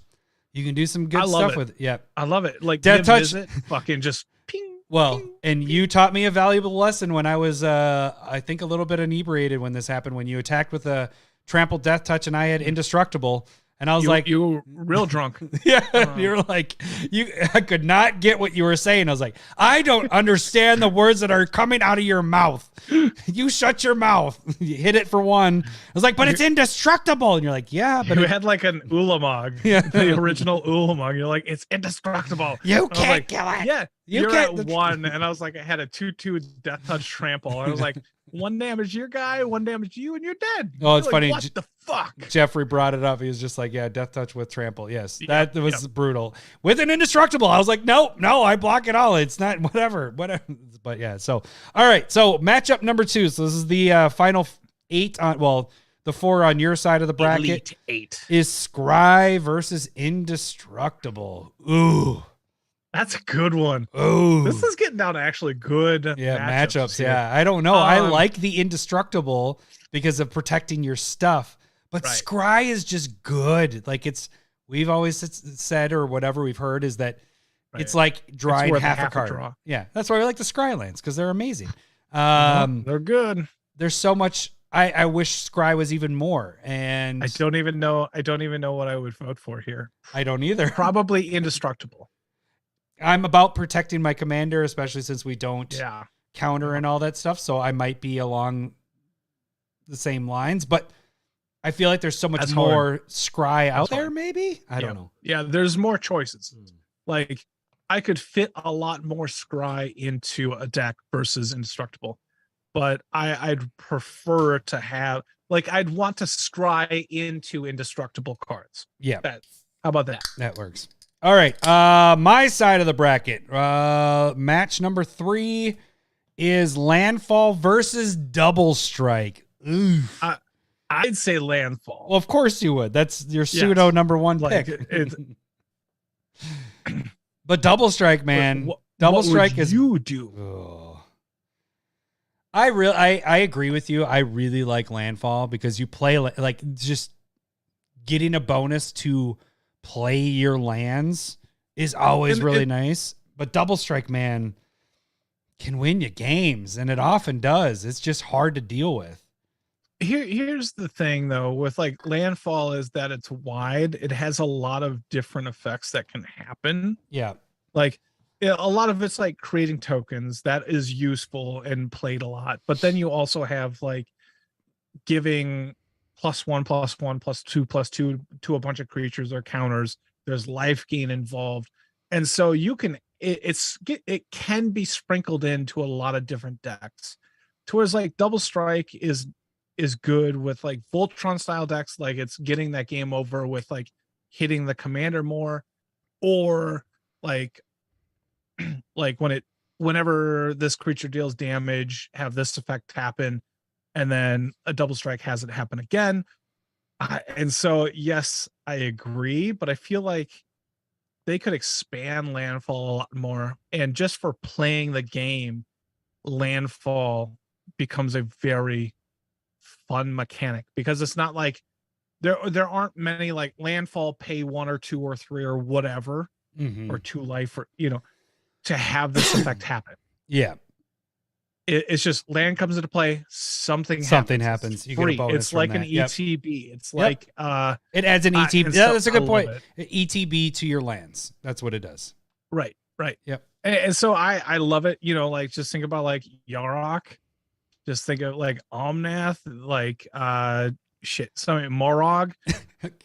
you can do some good stuff with it. Yeah. I love it. Like Death Touch, fucking just ping. Well, ping, and ping. you taught me a valuable lesson when I was, I think, a little bit inebriated when this happened, when you attacked with a trampled Death Touch and I had Indestructible. And I was like, you were real drunk. Yeah. You were like, I could not get what you were saying. I was like, I don't understand the words that are coming out of your mouth. You shut your mouth. You hit it for one. I was like, but it's indestructible. And you're like, yeah, but you had like an Ulamog, the original Ulamog. You're like, it's indestructible. You can't kill it. Yeah. You're at 1. And I was like, I had a 2/2 Death Touch Trample. I was like, 1 damage your guy, 1 damage you, and you're dead. Oh, it's like, funny. What the fuck? Jeffrey brought it up. He was just like, yeah, Death Touch with Trample. Yes, that was brutal. With an Indestructible, I was like, no, I block it all. It's not whatever. But yeah, so, all right. So matchup number 2. So this is the final 8 on, well, the 4 on your side of the bracket. Elite 8. Is Scry versus Indestructible. Ooh. That's a good one. Oh, this is getting down to actually good matchups. Yeah, I don't know. I like the Indestructible because of protecting your stuff, but Scry is just good. Like we've always said, or whatever we've heard, is that it's like drawing half a card. Draw. Yeah, that's why we like the Scry lands, because they're amazing. They're good. There's so much. I wish Scry was even more, and I don't even know what I would vote for here. I don't either. Probably Indestructible. I'm about protecting my commander, especially since we don't counter and all that stuff. So I might be along the same lines, but I feel like there's so much more Scry out there. Maybe I don't know. Yeah, there's more choices. Like, I could fit a lot more Scry into a deck versus Indestructible, but I'd prefer to have, like, I'd want to Scry into Indestructible cards. Yeah. How about that? That works. All right. My side of the bracket. Match number 3 is Landfall versus Double Strike. I'd say Landfall. Well, of course you would. That's your pseudo number 1 pick. But Double Strike, man. Double Strike is you do. Oh. I agree with you. I really like Landfall because you play like just getting a bonus to play your lands is always really nice, but Double Strike, man, can win you games, and it often does. It's just hard to deal with. Here's the thing, though, with like Landfall, is that it's wide. It has a lot of different effects that can happen. Yeah. Like, a lot of it's like creating tokens. That is useful and played a lot. But then you also have like giving +1/+1/+2/+2 to a bunch of creatures or counters. There's life gain involved, and so you can it can be sprinkled into a lot of different decks. Towards like Double Strike is good with like Voltron style decks, like it's getting that game over with like hitting the commander more, or like like whenever this creature deals damage, have this effect happen. And then a Double Strike has it happen again. And so, yes, I agree, but I feel like they could expand Landfall a lot more. And just for playing the game, Landfall becomes a very fun mechanic, because it's not like there aren't many like Landfall pay 1 or 2 or 3 or whatever, or 2 life, or, to have this effect happen. Yeah. It's just land comes into play, something happens. You get a bonus. It's like that. an ETB. It's like it adds an ETB. So that's a good point. ETB to your lands. That's what it does. Right. Yep. And so I love it. Like, just think about like Yarok. Just think of like Omnath, like Morog.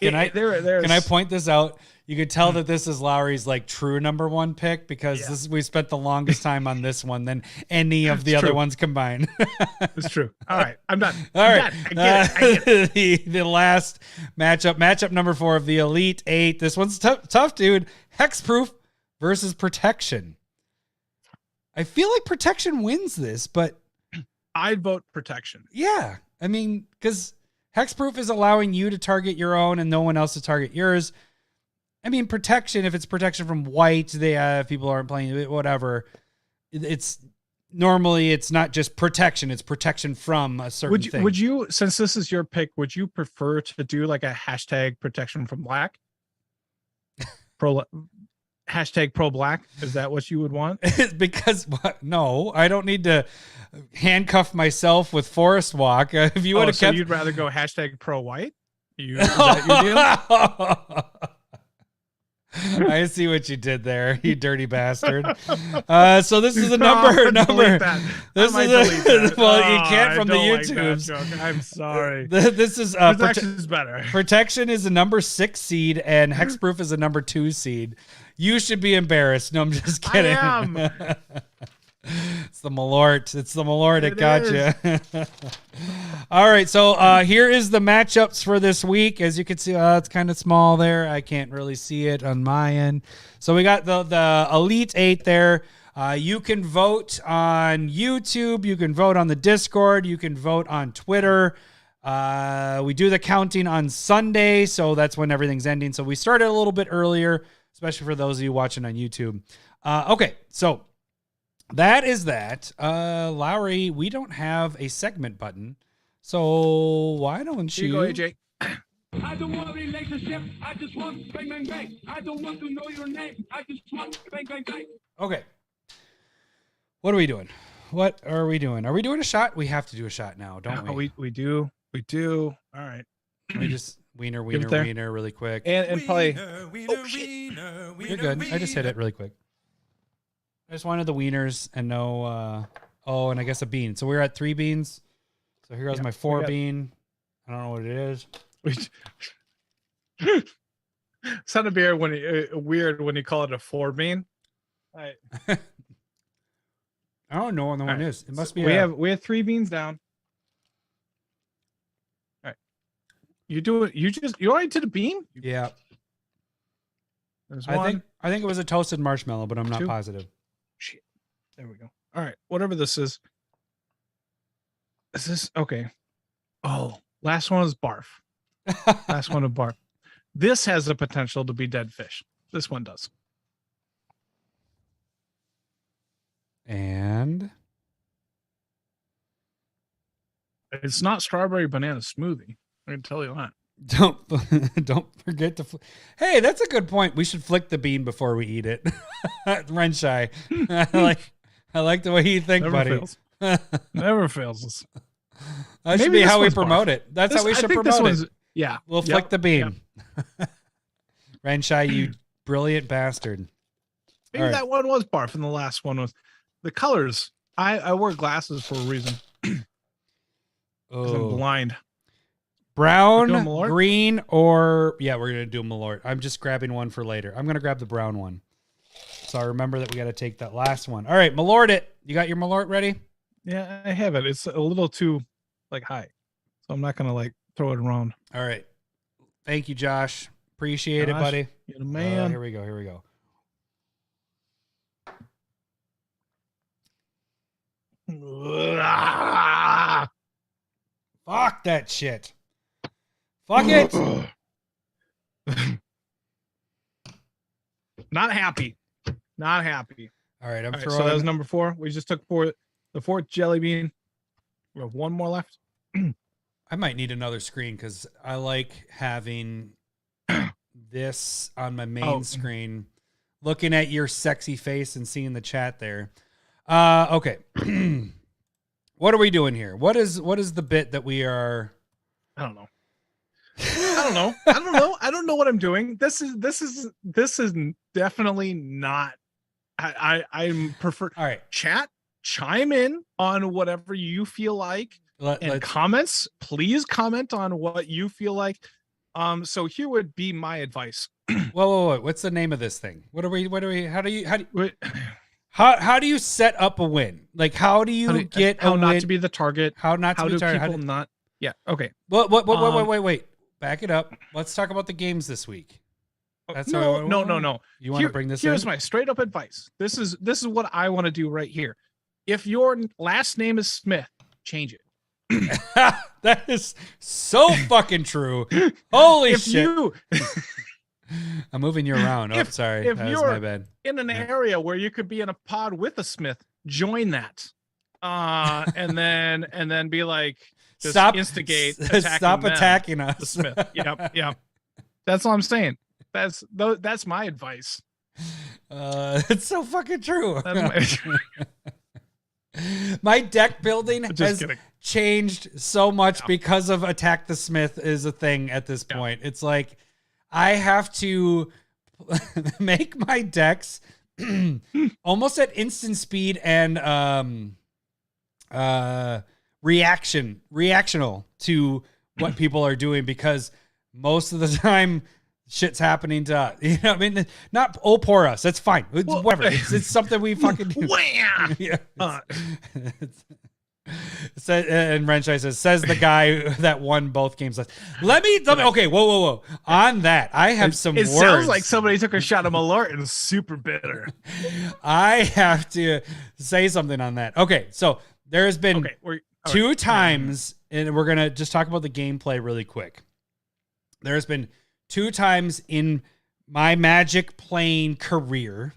Can I point this out? You could tell that this is Lowry's like true number one pick because we spent the longest time on this one than any of the other ones combined. It's true. All right, I'm done. All right, I get it. The last matchup number 4 of the Elite 8. This one's tough, dude. Hexproof versus Protection. I feel like Protection wins this, but I'd vote Protection. Yeah, I mean, because Hexproof is allowing you to target your own and no one else to target yours. I mean, Protection, if it's protection from white, if people aren't playing it, whatever. It's normally it's not just protection; it's protection from a certain thing. Would you, since this is your pick, would you prefer to do like a hashtag protection from black? Hashtag pro black? Is that what you would want? Because no, I don't need to handcuff myself with Forest Walk. If you would have kept, you'd rather go hashtag pro white? Is that your deal? I see what you did there, you dirty bastard. So this is a number. This is you can't from the YouTubes. Like I'm sorry. This is Protection's better. Protection is a number 6 seed, and Hexproof is a number 2 seed. You should be embarrassed. No, I'm just kidding. I am. It's the Malort. It got you. All right, so here is the matchups for this week. As you can see, it's kind of small there. I can't really see it on my end. So we got the Elite 8 there. You can vote on YouTube. You can vote on the Discord. You can vote on Twitter. We do the counting on Sunday, so that's when everything's ending. So we started a little bit earlier, especially for those of you watching on YouTube. Okay, so that is that. Lowry, we don't have a segment button, so why don't you? Here you go, AJ. I don't want a relationship. I just want bang, bang, bang. I don't want to know your name. I just want bang, bang, bang. Okay. What are we doing? Are we doing a shot? We have to do a shot now, don't we? We do. All right. We just wiener really quick. And play. You're good. I just hit it really quick. I just wanted the wieners and no, and I guess a bean. So we're at 3 beans. So here goes my 4 bean. I don't know what it is. Sounded weird when you call it a 4 bean. Right. I don't know what the one is. It must be. We have 3 beans down. All right. You already did a bean? Yeah. There's I one. think it was a toasted marshmallow, but I'm not 2. positive. Shit. There we go. All right. Whatever this is. Is this okay? Oh, last one is barf. Last one of barf. This has the potential to be dead fish. This one does. And it's not strawberry banana smoothie. I can tell you that. Don't forget to. Hey, that's a good point. We should flick the bean before we eat it. Renshai, I like the way you think, Never buddy. Fails. Never fails us. That should be how we promote it. That's how we should promote it. Yeah, we'll flick the bean. Yep. Renshai, you brilliant bastard. Maybe that one was barf, and the last one was the colors. I wear glasses for a reason. I'm blind. Brown, green, or we're gonna do Malort. I'm just grabbing one for later. I'm gonna grab the brown one. So I remember that we got to take that last one. All right, Malort it. You got your Malort ready? Yeah, I have it. It's a little too high, so I'm not gonna throw it around. All right. Thank you, Josh. Appreciate it, buddy. You're the man. Here we go. Fuck that shit. Fuck it. Not happy. All right, I'm throwing. So that was number 4. We just took the 4th jelly bean. We have one more left. I might need another screen because I like having this on my main screen, looking at your sexy face and seeing the chat there. Okay. What are we doing here? What is the bit that we are? I don't know. I don't know what I'm doing. This is definitely not. I'm prefer. All right, chat, chime in on whatever you feel like, and comments. Please comment on what you feel like. So here would be my advice. Whoa. What's the name of this thing? How do you set up a win? Like, how do you get how a not win? to be the target? How not to How be do target? people not? Yeah. Okay. Wait. Back it up. Let's talk about the games this week. That's no. You want to bring this Here's in? my straight up advice. This is what I want to do right here. If your last name is Smith, change it. That is so fucking true. Holy shit. I'm moving you around. Oh, sorry. If That was you're my bad. in an area where you could be in a pod with a Smith, join that. And then be like, just instigate. Stop attacking us. The Smith. Yep. That's all I'm saying. That's my advice. It's so fucking true. That's My deck building Just has kidding. changed so much because of Attack the Smith is a thing at this point. It's like I have to make my decks almost at instant speed and reactional to what people are doing, because most of the time shit's happening to you know what I mean, not pour us, that's fine, whatever, it's something we fucking do. Yeah. And Renshai says the guy that won both games. Let me okay, whoa. On that, I have some It words. sounds like somebody took a shot of Malort and was super bitter. I have to say something on that. Okay, so there's been two times, and we're gonna just talk about the gameplay really quick. There's been 2 times in my Magic playing career,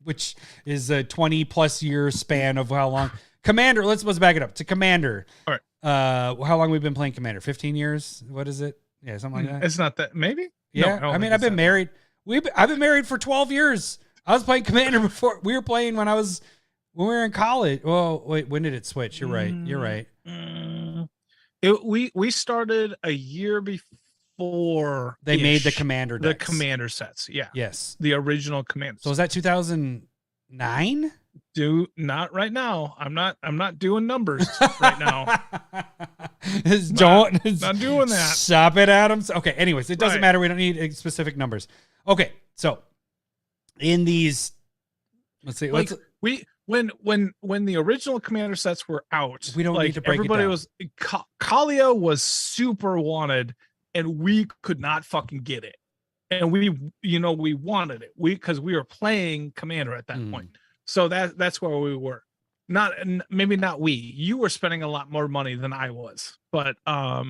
which is a 20+ year span of how long. Commander, let's back it up to Commander. All right. How long we've been playing Commander? 15 years? What is it? Yeah, something like that. It's not that, maybe? Yeah, No, I mean, I've been married. I've been married for 12 years. I was playing Commander before. We were playing when we were in college. Well, wait, when did it switch? You're right. We started a year before they made the Commander decks. The Commander sets. Yeah. Yes. The original Commander. So was that 2009? Not right now. I'm not doing numbers right now. Not doing that. Stop it, Adams. Okay. Anyways, it doesn't Right. matter. We don't need specific numbers. Okay. So in these, let's see. When the original Commander sets were out, We don't need to break it everybody down. was Kalia was super wanted, and we could not fucking get it. And we wanted it. Because we were playing Commander at that point. So that's where we were. Maybe not we. You were spending a lot more money than I was. But I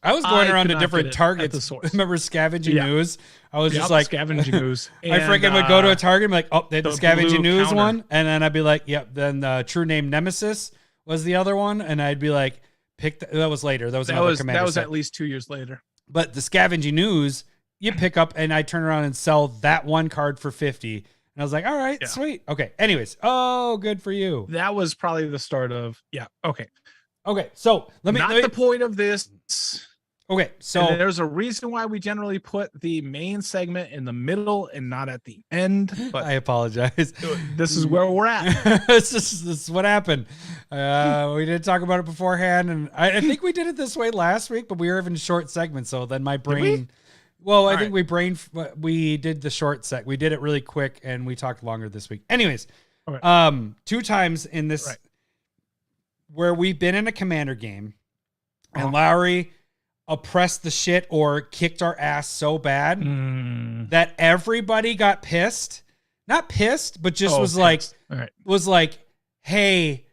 was going around to different Targets. The source. Remember Scavenging News? I was just Yep, like Scavenging News. I freaking would go to a Target and be like, oh, they had the the Scavenging blue News counter. one. And then I'd be like, yep. Then the True Name Nemesis was the other one. And I'd be like, that was later. That was another Commander that was set. at least 2 years later. But the Scavenging News, you pick up and I turn around and sell that one card for 50. And I was like, all right, sweet. Okay. Anyways. Oh, good for you. That was probably the start of, okay. Okay. So let me. The point of this. Okay. So And there's a reason why we generally put the main segment in the middle and not at the end. But I apologize. This is where we're at. this is what happened. We didn't talk about it beforehand. And I think we did it this way last week, but we were having short segments. So then my brain. Well, I think we did the short set. We did it really quick and we talked longer this week. Anyways, 2 times in this where we've been in a Commander game and Lowry oppressed the shit or kicked our ass so bad that everybody got pissed. Not pissed, but just was like, hey,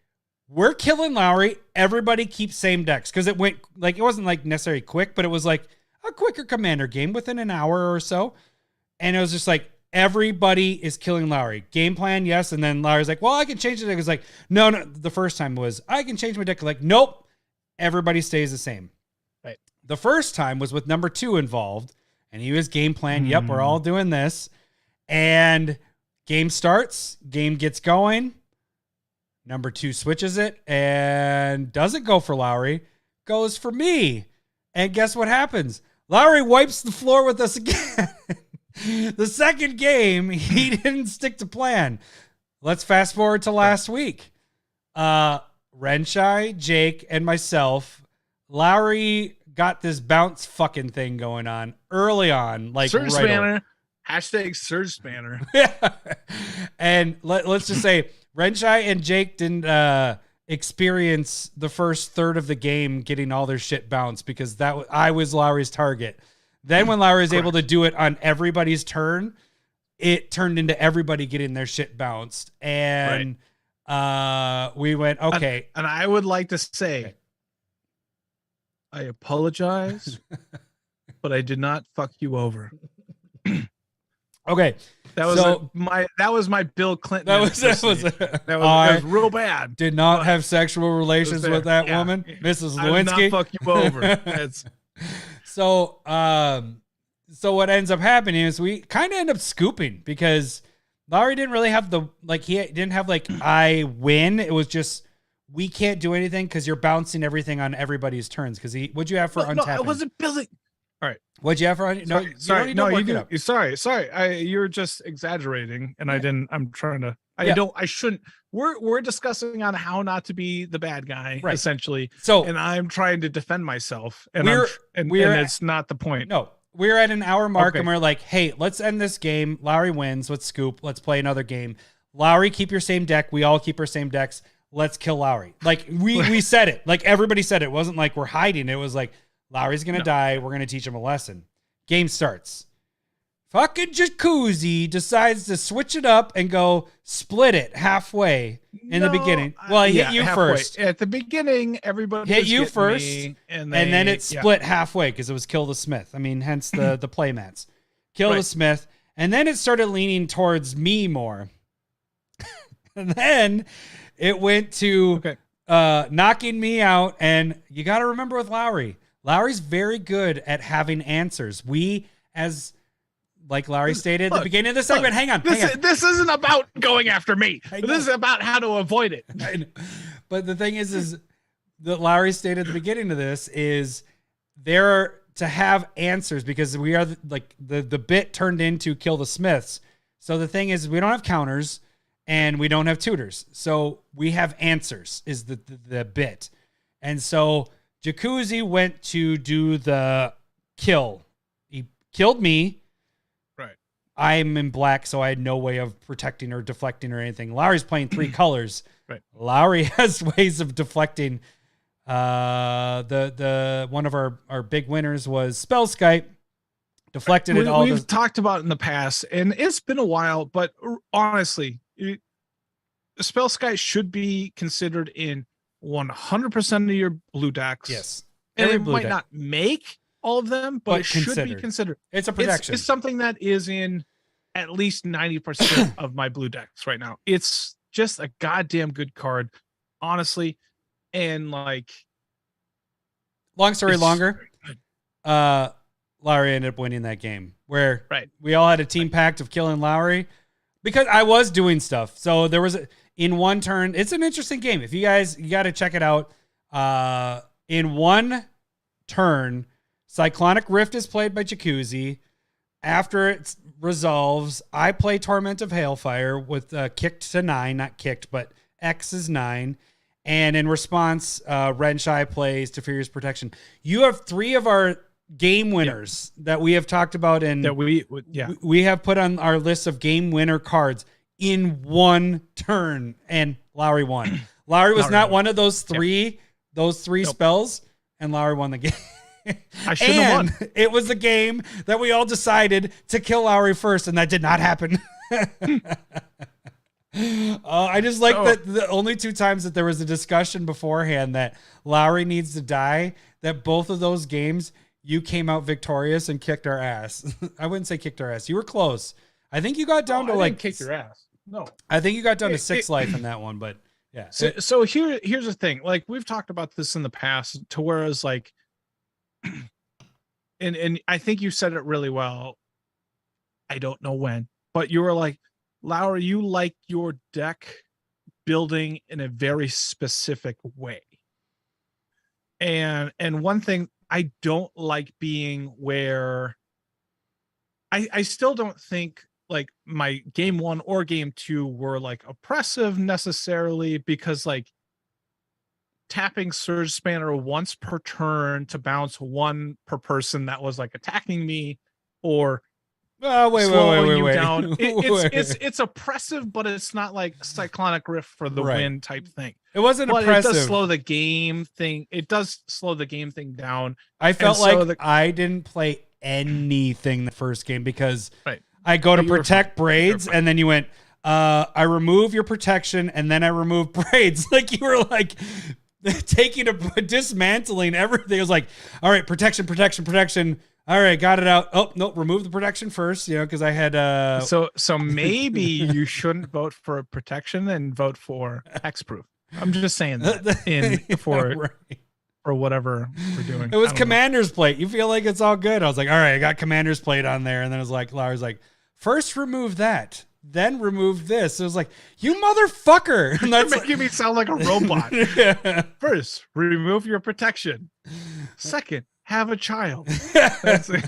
we're killing Lowry. Everybody keeps same decks. Because it went like, it wasn't like necessarily quick, but it was like a quicker Commander game within an hour or so. And it was just like, everybody is killing Lowry. Game plan, yes. And then Lowry's like, well, I can change the deck. It's like, no. The first time was, I can change my deck. Like, nope. Everybody stays the same. Right. The first time was with number 2 involved. And he was game plan. Yep, we're all doing this. And game starts. Game gets going. Number 2 switches it and doesn't go for Lowry. Goes for me. And guess what happens? Lowry wipes the floor with us again. The second game, he didn't stick to plan. Let's fast forward to last week. Renshai, Jake, and myself, Lowry got this bounce fucking thing going on early on, like Surge right Spanner. Hashtag Surge Spanner. And let's just say Renshai and Jake didn't experience the first third of the game getting all their shit bounced because I was Lowry's target. Then when Lowry was able to do it on everybody's turn, it turned into everybody getting their shit bounced. And we went, okay. And I would like to say, I apologize, but I did not fuck you over. Okay. That was my Bill Clinton. That was real bad. Did not have sexual relations with that woman, Mrs. Lewinsky. I did not fuck you over. So what ends up happening is we kind of end up scooping because Lowry didn't really have he didn't have I win. It was just, we can't do anything because you're bouncing everything on everybody's turns. Because what'd you have for untapping? No, I wasn't building. All right. What'd you have for sorry. You're just exaggerating, and I'm trying to. I shouldn't. We're discussing on how not to be the bad guy, essentially. So, and I'm trying to defend myself, and it's not the point. No, we're at an hour mark, and we're like, hey, let's end this game. Lowry wins. Let's scoop. Let's play another game. Lowry, keep your same deck. We all keep our same decks. Let's kill Lowry. Like we said it. Like everybody said it. It wasn't like we're hiding. It was like, Lowry's going to die. We're going to teach him a lesson. Game starts. Fucking Jacuzzi decides to switch it up and go split it halfway in the beginning. Well, he hit you halfway. First. At the beginning, everybody hit you first, and then it split halfway because it was Kill the Smith. I mean, hence the playmats. Kill the Smith. And then it started leaning towards me more. And then it went to knocking me out. And you got to remember with Lowry's very good at having answers. We, as like Lowry stated at the beginning of the segment, hang on. This isn't about going after me. This is about how to avoid it. But the thing is that Lowry stated at the beginning of this is there to have answers because we are the bit turned into Kill the Smiths. So the thing is we don't have counters and we don't have tutors. So we have answers is the bit. And so Jacuzzi went to do the kill. He killed me. Right. I'm in black, so I had no way of protecting or deflecting or anything. Lowry's playing 3 colors. Right. Lowry has ways of deflecting. The one of our big winners was Spell Skype. Deflected it all. We've talked about it in the past, and it's been a while, but honestly, Spell Skype should be considered in 100% of your blue decks. Yes. And it might not make all of them, but it should be considered. It's a protection. It's something that is in at least 90% of my blue decks right now. It's just a goddamn good card, honestly. And long story longer, Lowry ended up winning that game where we all had a team pact of killing Lowry because I was doing stuff. So there was in one turn, it's an interesting game. If you got to check it out. In one turn, Cyclonic Rift is played by Jacuzzi. After it resolves, I play Torment of Hailfire with kicked to 9, not kicked, but X is 9. And in response, Renshai plays Teferi's Protection. You have 3 of our game winners that we have talked about and that we have put on our list of game winner cards in one turn, and Lowry won. Lowry was not one of those 3 spells, and Lowry won the game. I shouldn't have won. It was a game that we all decided to kill Lowry first, and that did not happen. I just like that the only 2 times that there was a discussion beforehand that Lowry needs to die, that both of those games you came out victorious and kicked our ass. I wouldn't say kicked our ass. You were close. I think you got down to kick your ass. No, I think you got down to 6 life in that one, but yeah. So here's the thing. Like we've talked about this in the past, to whereas and I think you said it really well. I don't know when, but you were like, Lowry, you like your deck building in a very specific way. And one thing I don't like being where I still don't think my game 1 or game 2 were oppressive necessarily, because tapping Surge Spanner once per turn to bounce 1 per person that was attacking me or wait, slowing you wait. down. It's oppressive, but it's not like Cyclonic Rift for the win type thing. It wasn't but oppressive. It does slow the game thing. It does slow the game thing down. I felt like I didn't play anything the first game because I go to protect braids, and then you went, I remove your protection, and then I remove braids. Like you were like taking dismantling everything. It was like, all right, protection. All right, got it out. Oh, no, remove the protection first, because I had So maybe you shouldn't vote for protection and vote for hexproof. I'm just saying that for whatever we're doing. It was Commander's Plate. You feel like it's all good. I was like, all right, I got Commander's Plate on there. And then it was like, Larry's like, first remove that, then remove this. It was like, you motherfucker. And that's making me sound like a robot. Yeah. First, remove your protection. Second, have a child. That's it.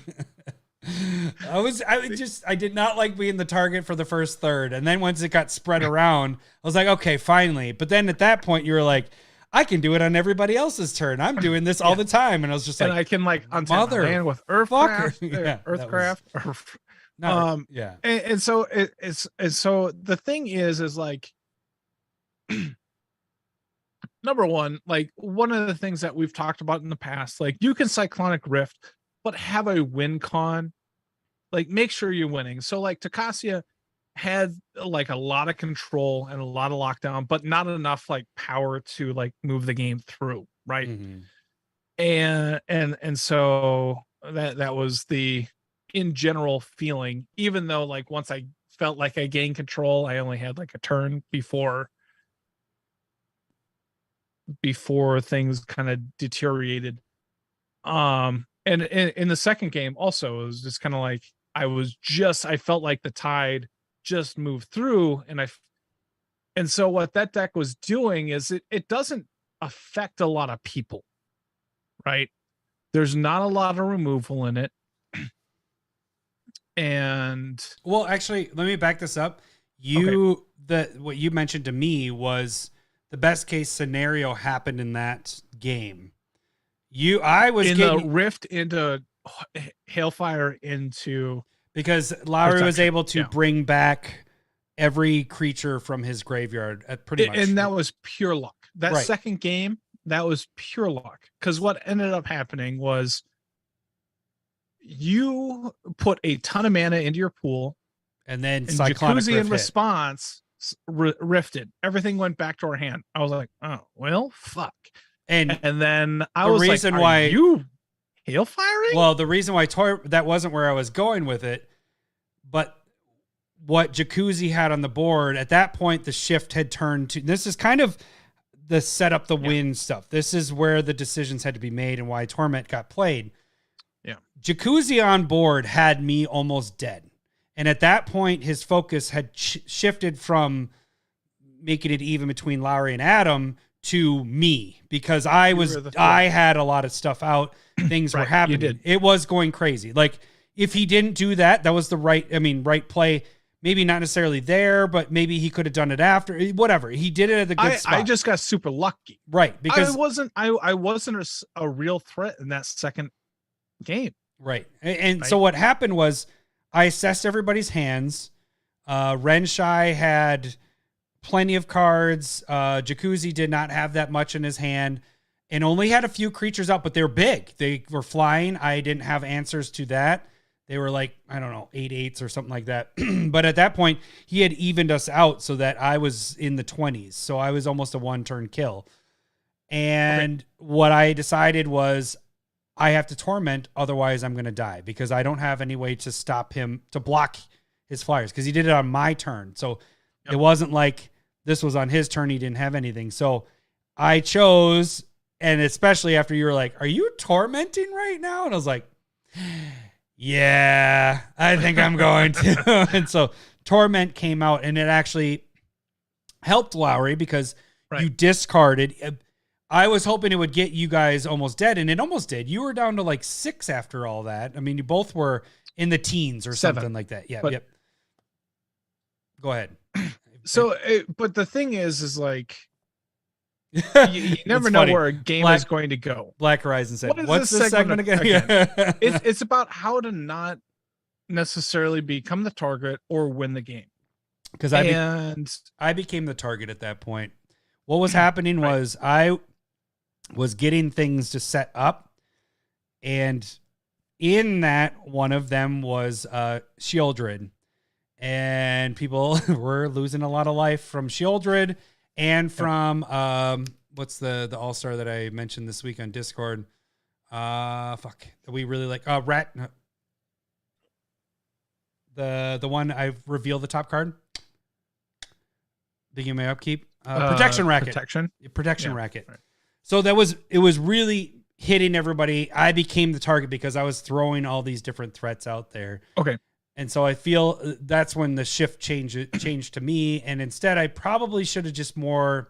I did not like being the target for the first third. And then once it got spread around, I was like, okay, finally. But then at that point, you were like, I can do it on everybody else's turn. I'm doing this all the time. And I was just like, I can untap my land with Earthcraft. Yeah. And so so the thing is like, number one, like one of the things that we've talked about in the past, like you can Cyclonic Rift, but have a win con, like make sure you're winning. So like Takasia had like a lot of control and a lot of lockdown, but not enough like power to like move the game through. Right. Mm-hmm. And so that was the in general feeling, even though like once I felt like I gained control, I only had like a turn before things kind of deteriorated. And in the second game also, it was just kind of like I felt like the tide just moved through, and so what that deck was doing is it doesn't affect a lot of people, right? There's not a lot of removal in it. And well, actually, let me back this up. What you mentioned to me was the best case scenario happened in that game. I was getting the rift into Hailfire into, because Lowry was able to bring back every creature from his graveyard at pretty much. And that was pure luck. That second game, that was pure luck. Because what ended up happening was you put a ton of mana into your pool, and then Jacuzzi in response rifted. Everything went back to our hand. I was like, oh well, fuck. And then I was like, are you hail firing? Well, the reason why that wasn't where I was going with it, but what Jacuzzi had on the board at that point, the shift had turned to. This is kind of the set up the win stuff. This is where the decisions had to be made and why Torment got played. Yeah, Jacuzzi on board had me almost dead, and at that point, his focus had shifted from making it even between Lowry and Adam to me, because I had a lot of stuff out. Things were happening. It was going crazy. Like if he didn't do that, that was the right play. Maybe not necessarily there, but maybe he could have done it after. Whatever. He did it at the good spot. I just got super lucky. Right. Because I wasn't a real threat in that second game. Right. And so what happened was I assessed everybody's hands. Renshai had plenty of cards. Jacuzzi did not have that much in his hand and only had a few creatures out, but they're big. They were flying. I didn't have answers to that. They were like, I don't know, 8/8s or something like that. But at that point, he had evened us out so that I was in the 20s. So I was almost a one-turn kill. And what I decided was I have to Torment, otherwise I'm going to die, because I don't have any way to stop him, to block his flyers, because he did it on my turn. So it wasn't like this was on his turn. He didn't have anything. So I chose, and especially after you were like, are you tormenting right now? And I was like, yeah, I think I'm going to. And so Torment came out, and it actually helped Lowry because you discarded. I was hoping it would get you guys almost dead, and it almost did. You were down to like 6 after all that. I mean, you both were in the teens or 7. Something like that. Yeah. Yep. Go ahead. So, but the thing is like, you never know where a game is going to go. Black Horizon said, what's this segment again? It's about how to not necessarily become the target or win the game. Because I became the target at that point. What was happening was I was getting things to set up, and in that, one of them was Shieldred, and people were losing a lot of life from Shieldred and from what's the all-star that I mentioned this week on Discord? That we really like. Rat. The one I revealed the top card. Beginning my upkeep. Protection Racket. Protection Racket. Right. So it was really hitting everybody. I became the target because I was throwing all these different threats out there. Okay. And so I feel that's when the shift changed to me. And instead, I probably should have just more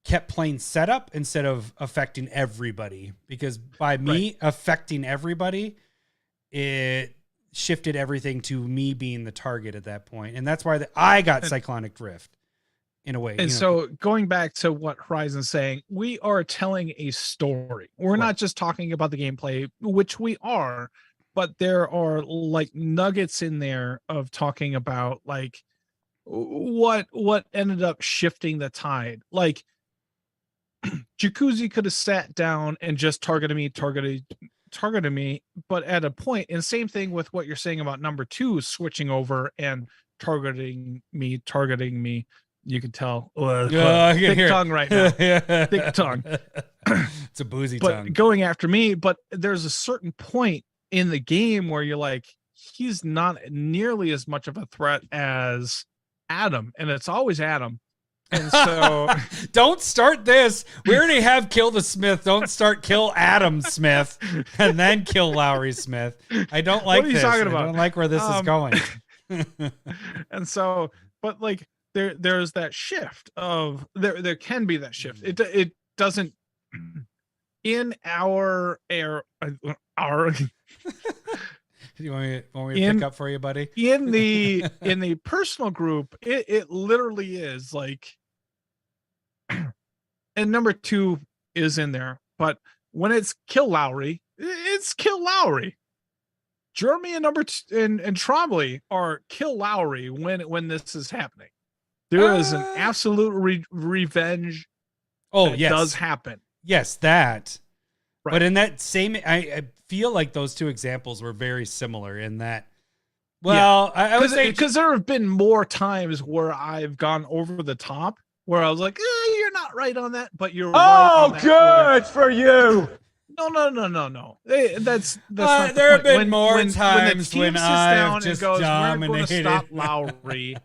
kept playing setup instead of affecting everybody. Because by me affecting everybody, it shifted everything to me being the target at that point. And that's why I got Cyclonic Drift in a way. And so going back to what Horizon's saying, we are telling a story. We're not just talking about the gameplay, which we are, but there are like nuggets in there of talking about like what ended up shifting the tide. Like Jacuzzi could have sat down and just targeted me, but at a point, and same thing with what you're saying about number 2 switching over and targeting me. You can tell thick tongue right now. Thick tongue. It's a boozy tongue. But going after me, but there's a certain point in the game where you're like, he's not nearly as much of a threat as Adam, and it's always Adam. And so don't start this. We already have Kill the Smith. Don't start Kill Adam Smith and then kill Lowry Smith. I don't like this. What are you talking about? I don't like where this is going. And so, but like there's that shift of there can be that shift. It doesn't in our you want me to pick up for you, buddy? In the personal group, it literally is like, and number 2 is in there, but when it's kill Lowry, it's kill Lowry. Jeremy and and Trombley are kill Lowry when this is happening. There is an absolute revenge. Oh, yes, does happen. Yes, that. Right. But in that same, I feel like those 2 examples were very similar in that. Well, I would say because there have been more times where I've gone over the top, where I was like, "You're not right on that," but you're right on that. Good for you. No. That's not there have been when, more when, times when I've just dominated. We're going to stop Lowry.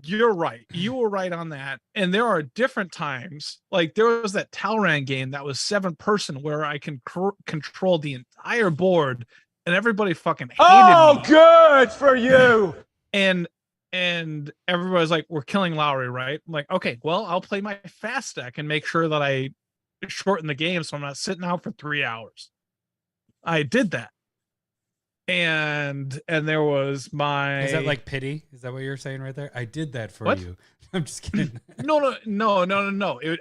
You're right. You were right on that. And there are different times, like there was that Talran game that was 7-person where I can control the entire board and everybody fucking hated me. Good for you. And everybody's like, we're killing Lowry, right? I'm like, okay, well, I'll play my fast deck and make sure that I shorten the game so I'm not sitting out for 3 hours. I did that. And there was Is that like pity? Is that what you're saying right there? I did that for you. I'm just kidding. No.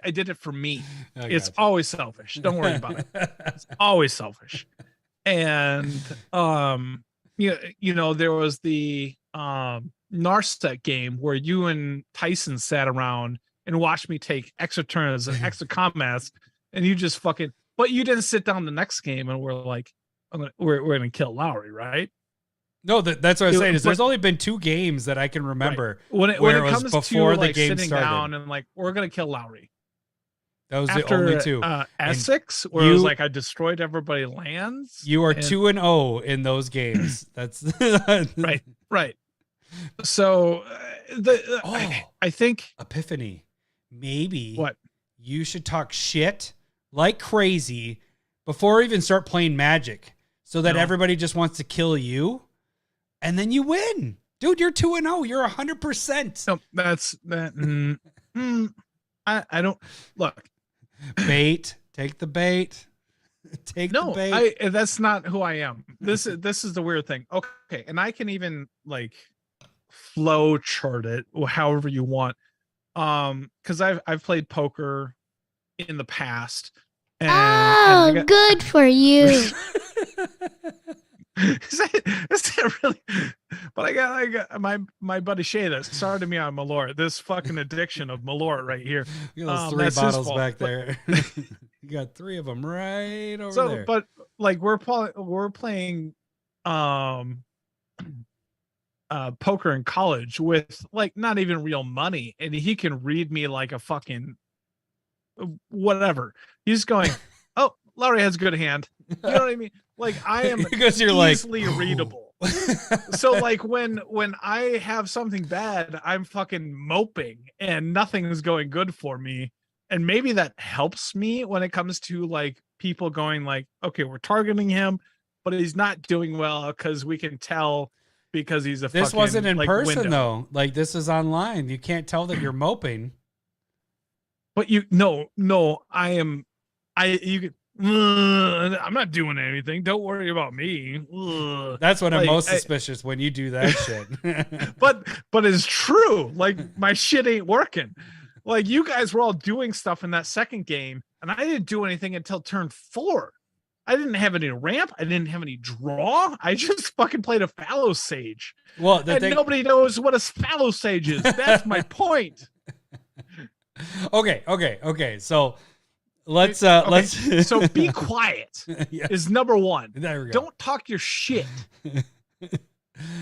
I did it for me. It's always selfish. Don't worry about it. It's always selfish. And there was the Narset game where you and Tyson sat around and watched me take extra turns and extra combats, and you just but you didn't sit down the next game and we're like, we're gonna kill Lowry, right? No, that's what I was saying. There's only been 2 games that I can remember when it comes before to the game sitting started. down and like we're gonna kill Lowry. That was the only 2. Essex, where it was like I destroyed everybody's lands. You are 2-0 in those games. That's right. So I think Epiphany. Maybe what you should talk shit like crazy before even start playing Magic, so that everybody just wants to kill you, and then you win, dude. You're 2-0. You're 100%. No, that's that. I don't look. Bait. Take the bait. Take the bait. That's not who I am. This is the weird thing. Okay, and I can even like flow chart it however you want. Because I've played poker in the past. And good for you. Is that really? But I got my buddy Shay that started me on Malort. This fucking addiction of Malort right here. You got those 3 that's his bottles fault. back there. You got 3 of them right over So, there. but like we're playing poker in college with like not even real money, and he can read me like a fucking whatever. He's going, oh, Larry has a good hand. You know what I mean? Like I am because you're easily readable. So like when I have something bad, I'm fucking moping and nothing is going good for me. And maybe that helps me when it comes to like people going like, okay, we're targeting him, but he's not doing well because we can tell because he's a this fucking, wasn't in like, person window. though. Like this is online. You can't tell that you're moping. But you no, I'm not doing anything. Don't worry about me. Ugh. That's when I'm Like, most suspicious when you do that shit. But it's true. Like my shit ain't working. Like you guys were all doing stuff in that second game, and I didn't do anything until turn 4. I didn't have any ramp. I didn't have any draw. I just fucking played a fallow sage. Well, And nobody knows what a fallow sage is. That's my point. Okay. So let's So be quiet Yeah. is number 1. There we go. Don't talk your shit.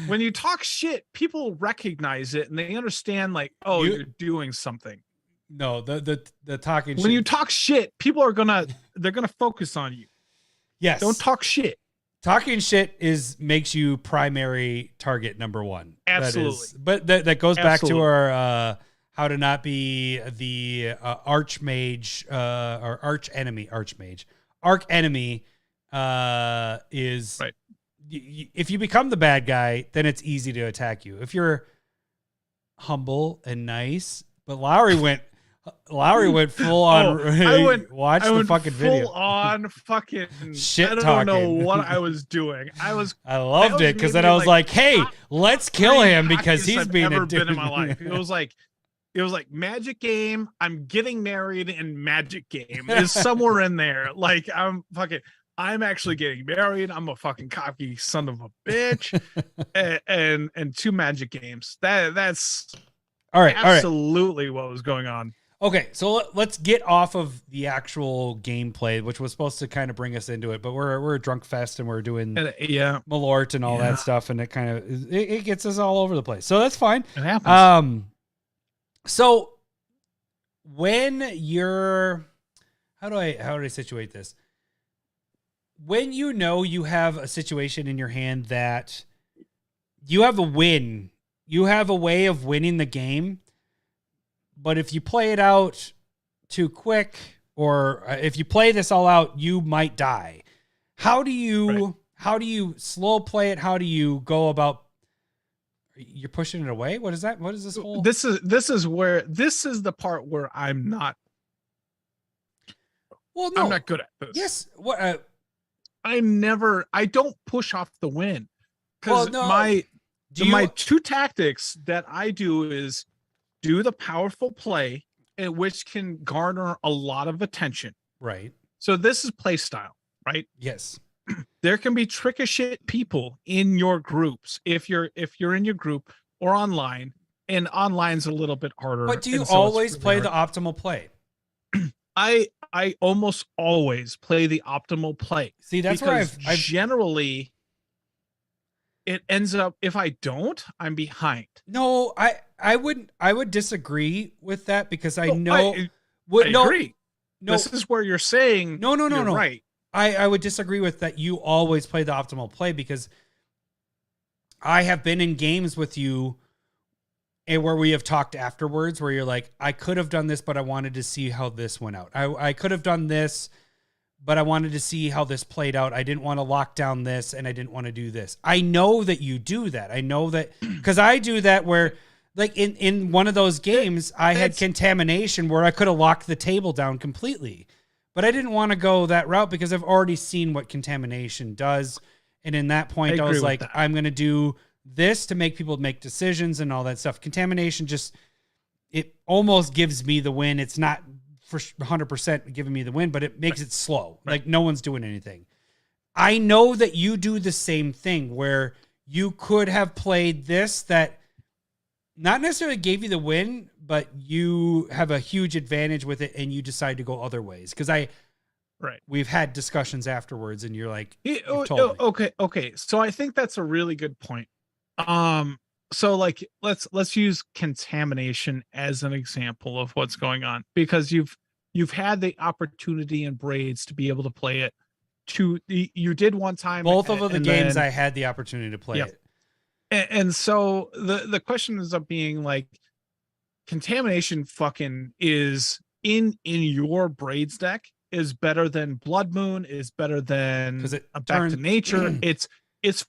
When you talk shit, people recognize it and they understand like, oh, you're doing something. No, the talking When shit. you talk shit, people are they're gonna focus on you. Yes. Don't talk shit. Talking shit makes you primary target number 1. Absolutely. But that goes back to Absolutely. our how to not be the archmage or arch enemy is right. If you become the bad guy, then it's easy to attack you. If you're humble and nice, but Lowry went full on. Watch the fucking video. Full on fucking Shit I don't talking. know what I was doing. I loved it because then I was like, "Hey, let's kill him because he's being a dude." Been in my life. It was like magic game. I'm getting married and magic game is somewhere in there. Like I'm actually getting married. I'm a fucking cocky son of a bitch, and 2 magic games. That's all right. Absolutely what was going on. Okay, so let's get off of the actual gameplay, which was supposed to kind of bring us into it, but we're a drunk fest and we're doing Malort and all that stuff, and it kind of it gets us all over the place. So that's fine. It happens. So when you're how do I situate this? When you know you have a situation in your hand that you have a win, you have a way of winning the game, but if you play it out too quick, or if you play this all out, you might die. How do you slow play it? How do you go about? You're pushing it away. What is that? What is this whole? This is the part where I'm not. Well, no, I'm not good at this. Yes. What? I don't push off the win because my 2 tactics that I do is do the powerful play, which can garner a lot of attention. Right. So this is play style, right? Yes. There can be trick as shit people in your groups if you're in your group or online, and online's a little bit harder. But do you so always really play the hard. optimal play? I almost always play the optimal play. See, that's where I've generally it ends up, if I don't, I'm behind. No, I would disagree with that because I know I agree. No, this is where you're saying no, right. I would disagree with that. You always play the optimal play because I have been in games with you and where we have talked afterwards where you're like, I could have done this, but I wanted to see how this went out. I could have done this, but I wanted to see how this played out. I didn't want to lock down this and I didn't want to do this. I know that you do that. I know that because I do that where like in one of those games, I had contamination where I could have locked the table down completely, but I didn't want to go that route because I've already seen what contamination does. And in that point, I was like, I'm going to do this to make people make decisions and all that stuff. Contamination it almost gives me the win. It's not for 100% giving me the win, but it makes it slow. Right. Like no one's doing anything. I know that you do the same thing where you could have played this that not necessarily gave you the win, but you have a huge advantage with it and you decide to go other ways. Because we've had discussions afterwards and you're like, told me. Okay. So I think that's a really good point. So like let's use contamination as an example of what's going on, because you've had the opportunity in Braids to be able to play it. You did one time. Both of the games I had the opportunity to play it. And so the question ends up being like, contamination fucking is in your Braids deck is better than Blood Moon, is better than Back to Nature. It's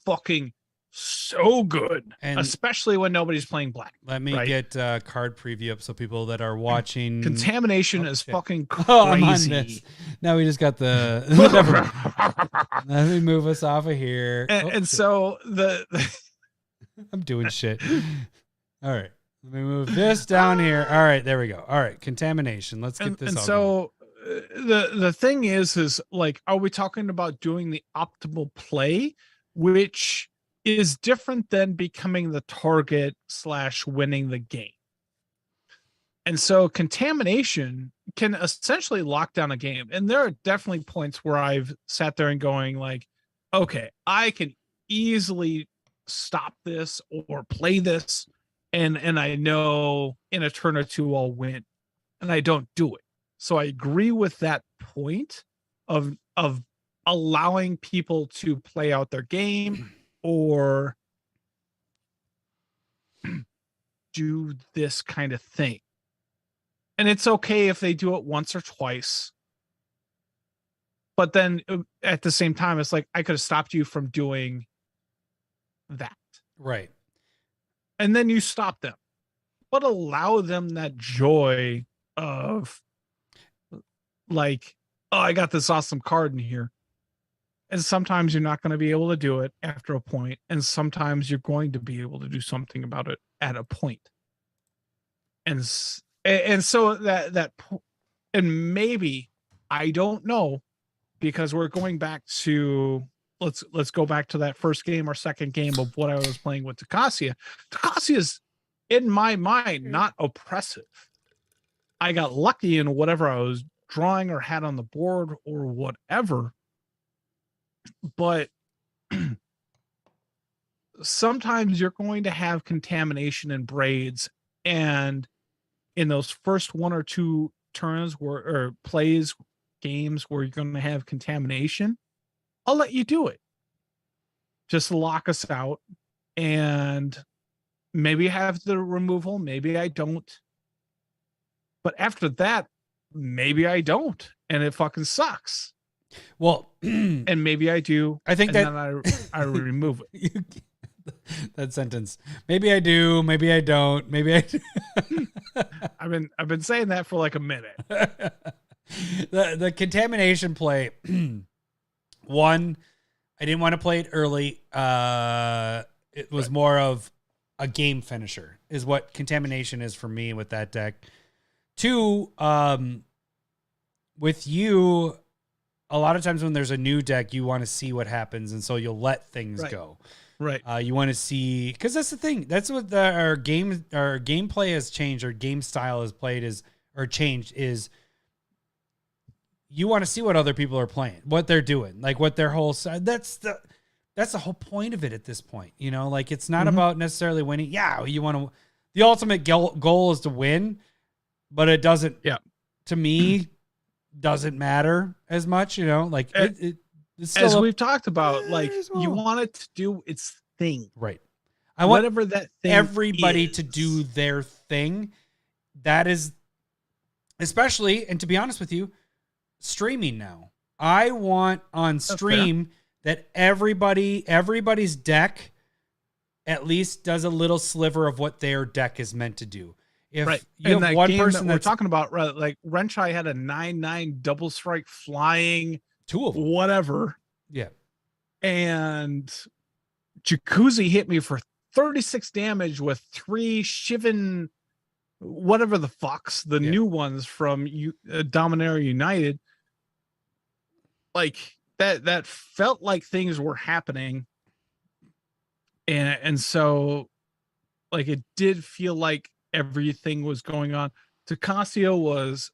fucking so good, and especially when nobody's playing black. Let me get card preview up so people that are watching. Contamination is fucking crazy. Oh, I'm on this. Now we just got the. Let me move us off of here. And so I'm doing shit. All right, let me move this down here. All right, there we go. All right, contamination. Let's get this. And all so the thing is like, are we talking about doing the optimal play, which is different than becoming the target / winning the game? And so contamination can essentially lock down a game. And there are definitely points where I've sat there and going like, okay, I can easily stop this or play this. And I know in a turn or two I'll win, and I don't do it. So I agree with that point of allowing people to play out their game or do this kind of thing. And it's okay if they do it once or twice. But then at the same time, it's like, I could have stopped you from doing that. Right. And then you stop them. But allow them that joy of like, oh, I got this awesome card in here. And sometimes you're not going to be able to do it after a point, and sometimes you're going to be able to do something about it at a point. And so that and maybe, I don't know, because we're going back to let's go back to that first game or second game of what I was playing with Takasia. Takasia is, in my mind, not oppressive. I got lucky in whatever I was drawing or had on the board or whatever. But sometimes you're going to have contamination in Braids, and in those first one or two turns or games where you're going to have contamination, I'll let you do it. Just lock us out, and maybe have the removal, maybe I don't. But after that, maybe I don't, and it fucking sucks. Well, and maybe I do. I think that I remove it. That sentence. Maybe I do. Maybe I don't. Maybe I do. I've been saying that for like a minute. The contamination play. One, I didn't want to play it early. It was more of a game finisher, is what contamination is for me with that deck. Two, with you, a lot of times when there's a new deck, you want to see what happens, and so you'll let things go. Right. You want to see, because that's the thing. That's what our gameplay has changed. Our game style has changed. Is you want to see what other people are playing, what they're doing, like what their whole side. That's the whole point of it at this point. You know, like it's not about necessarily winning. Yeah, you want to. The ultimate goal is to win, but it doesn't. Yeah. To me, doesn't matter as much. You know, like it's as we've talked about, like you want it to do its thing, right? I want whatever that thing everybody is to do their thing. That is, especially, and to be honest with you, streaming now. I want on stream that everybody's deck at least does a little sliver of what their deck is meant to do. If you have one person that we're talking about, like Renchai had a 9/9 double strike flying. Two of them. Whatever. Yeah. And Jacuzzi hit me for 36 damage with 3 Shivan, whatever the fucks, the new ones from Dominaria United. Like, that felt like things were happening. And so like it did feel like everything was going on. Tacasio was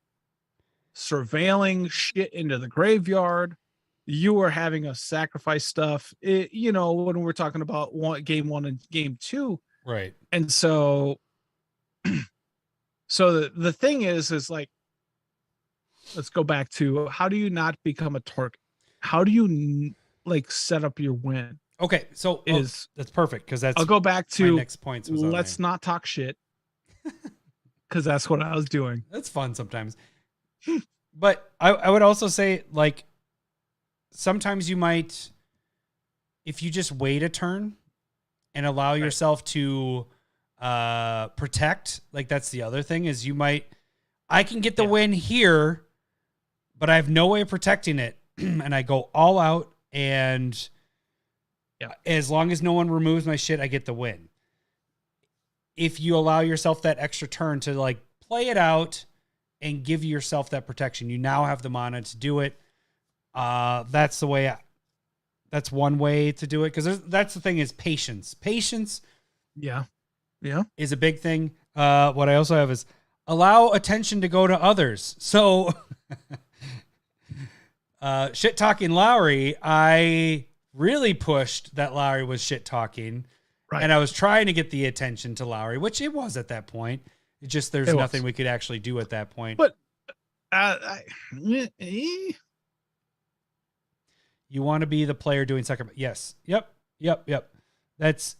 surveilling shit into the graveyard. You were having us sacrifice stuff, you know, when we're talking about game 1 and game 2. Right. And so the thing is like, let's go back to, how do you not become a target? How do you like set up your win? Okay, so that's perfect, because that's I'll go back to my next points. Let's not talk shit, because that's what I was doing. That's fun sometimes. But I would also say, like, sometimes you might, if you just wait a turn and allow yourself to protect, like that's the other thing, is I can get the win here, but I have no way of protecting it. And I go all out, and as long as no one removes my shit, I get the win. If you allow yourself that extra turn to like play it out and give yourself that protection, you now have the mana to do it. That's the way. That's one way to do it, because that's the thing, is patience. Patience, is a big thing. What I also have is allow attention to go to others. So, shit talking Lowry, I really pushed that Lowry was shit talking, and I was trying to get the attention to Lowry, which it was at that point. It just there's nothing we could actually do at that point. But you want to be the player doing second. Yes. Yep. That's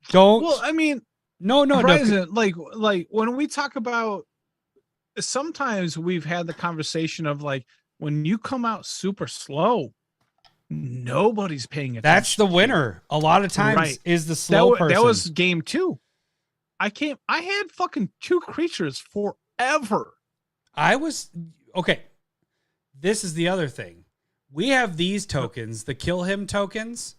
don't. Well, I mean, no. Like when we talk about, sometimes we've had the conversation of like, when you come out super slow, nobody's paying attention. That's the winner. A lot of times is the slow person. That was game 2. I had fucking 2 creatures forever. Okay. This is the other thing. We have these tokens, the kill him tokens.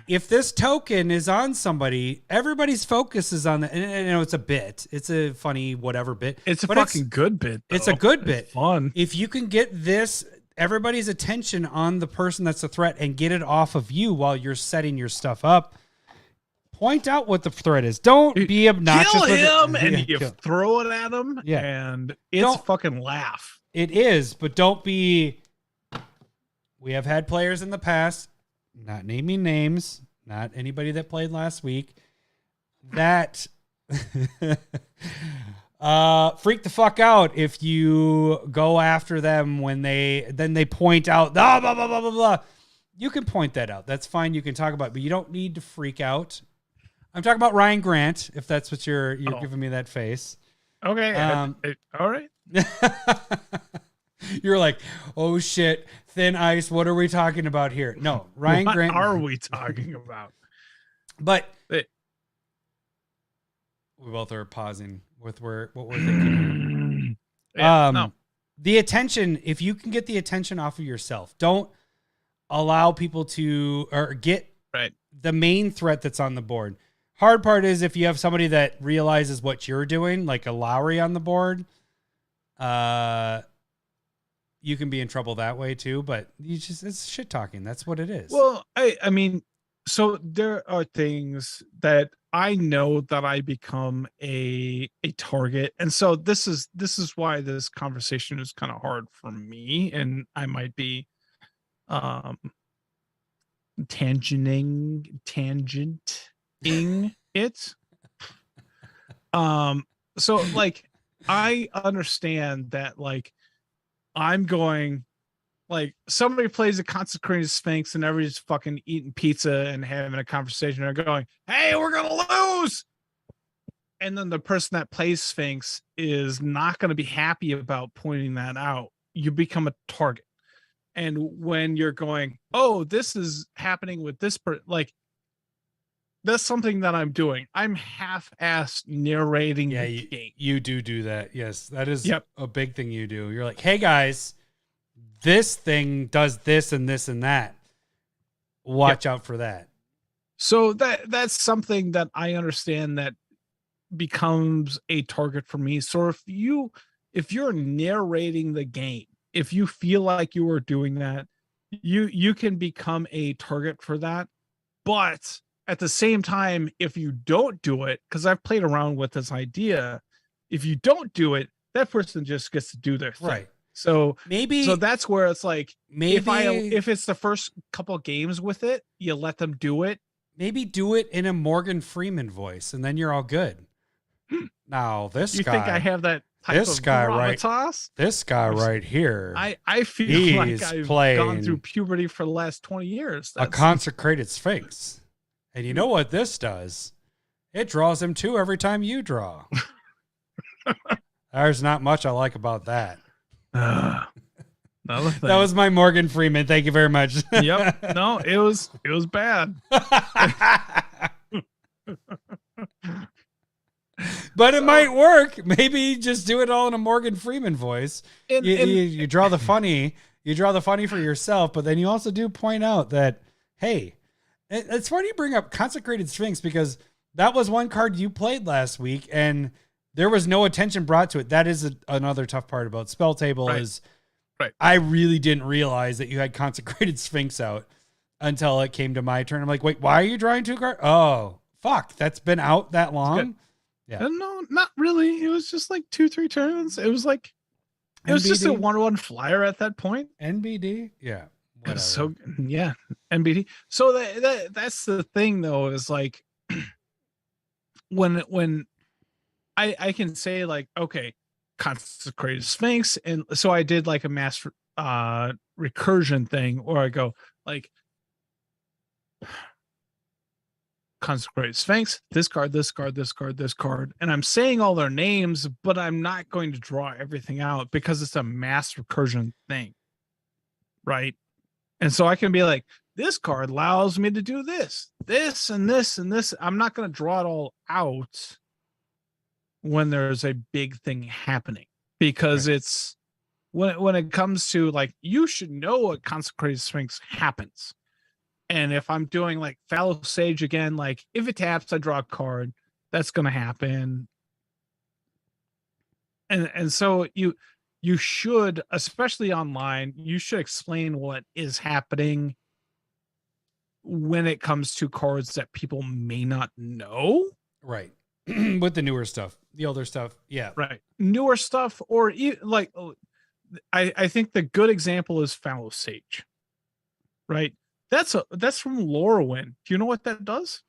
If this token is on somebody, everybody's focus is on the, and you know, it's a bit. It's a funny whatever bit. It's a fucking good bit, though. It's a good bit. It's fun. If you can get this, everybody's attention on the person that's a threat and get it off of you while you're setting your stuff up, point out what the threat is. Don't be obnoxious. Kill him and you throw it at him, and it's fucking laugh. It is, but don't be... We have had players in the past, not naming names, not anybody that played last week, that freak the fuck out if you go after them when they point out, blah, blah, blah, blah, blah, blah. You can point that out. That's fine. You can talk about it, but you don't need to freak out. I'm talking about Ryan Grant, if that's what you're giving me that face. Okay. All right. You're like, oh shit, thin ice. What are we talking about here? No, Ryan Grant. What are we talking about? But we both are pausing with what we're thinking. No. The attention, if you can get the attention off of yourself, don't allow people to, or get the main threat that's on the board. Hard part is if you have somebody that realizes what you're doing, like a Lowry on the board, you can be in trouble that way too, but it's shit talking. That's what it is. Well, I mean, so there are things that I know that I become a target. And so this is why this conversation is kind of hard for me, and I might be tangenting it. So like I understand that, like, I'm going, like, somebody plays a consecrated Sphinx and everybody's fucking eating pizza and having a conversation. They're going, hey, we're going to lose. And then the person that plays Sphinx is not going to be happy about pointing that out. You become a target. And when you're going, oh, this is happening with this person, like, that's something that I'm doing. I'm half-assed narrating the game. You do that. Yes, that is a big thing you do. You're like, hey, guys, this thing does this and this and that. Watch out for that. So that's something that I understand that becomes a target for me. So if you're narrating the game, if you feel like you are doing that, you can become a target for that. But at the same time, if you don't do it, because I've played around with this idea, if you don't do it, that person just gets to do their thing. Right. So maybe that's where it's like, maybe if it's the first couple games with it, you let them do it. Maybe do it in a Morgan Freeman voice, and then you're all good. Now this you guy, think I have that type this of guy gravitas? this guy right here. I feel like he's I've playing gone through puberty for the last 20 years. a consecrated sphinx, and you know what this does? It draws him two every time you draw. There's not much I like about that. That was my Morgan Freeman. Thank you very much. Yep. No, it was bad. But it might work. Maybe just do it all in a Morgan Freeman voice. You draw the funny. You draw the funny for yourself, but then you also do point out that, hey, it's funny you bring up Consecrated Sphinx, because that was one card you played last week, and there was no attention brought to it. That is another tough part about Spell Table is I really didn't realize that you had Consecrated Sphinx out until it came to my turn. I'm like, wait, why are you drawing two cards? Oh, fuck. That's been out that long? Yeah. No, not really. It was just like 2-3 turns. It was like, it was just a 1/1 flyer at that point. NBD? Yeah. Whatever. So, yeah, NBD. So that's the thing, though, is like, when I can say, like, okay, Consecrated Sphinx, and so I did like a mass recursion thing, or I go like Consecrated Sphinx, this card, this card, this card, this card, and I'm saying all their names, but I'm not going to draw everything out because it's a mass recursion thing, right? And so I can be like, this card allows me to do this, and this, and this. I'm not going to draw it all out when there's a big thing happening, because it's when it comes to, like, you should know what Consecrated Sphinx happens. And if I'm doing like Fallow Sage again, like if it taps, I draw a card. That's going to happen. And so you should, especially online, you should explain what is happening when it comes to cards that people may not know. Right. With the newer stuff, the older stuff. Yeah. Right. Newer stuff, or like, I think the good example is Fallow Sage. Right. That's from Lorwyn. Do you know what that does?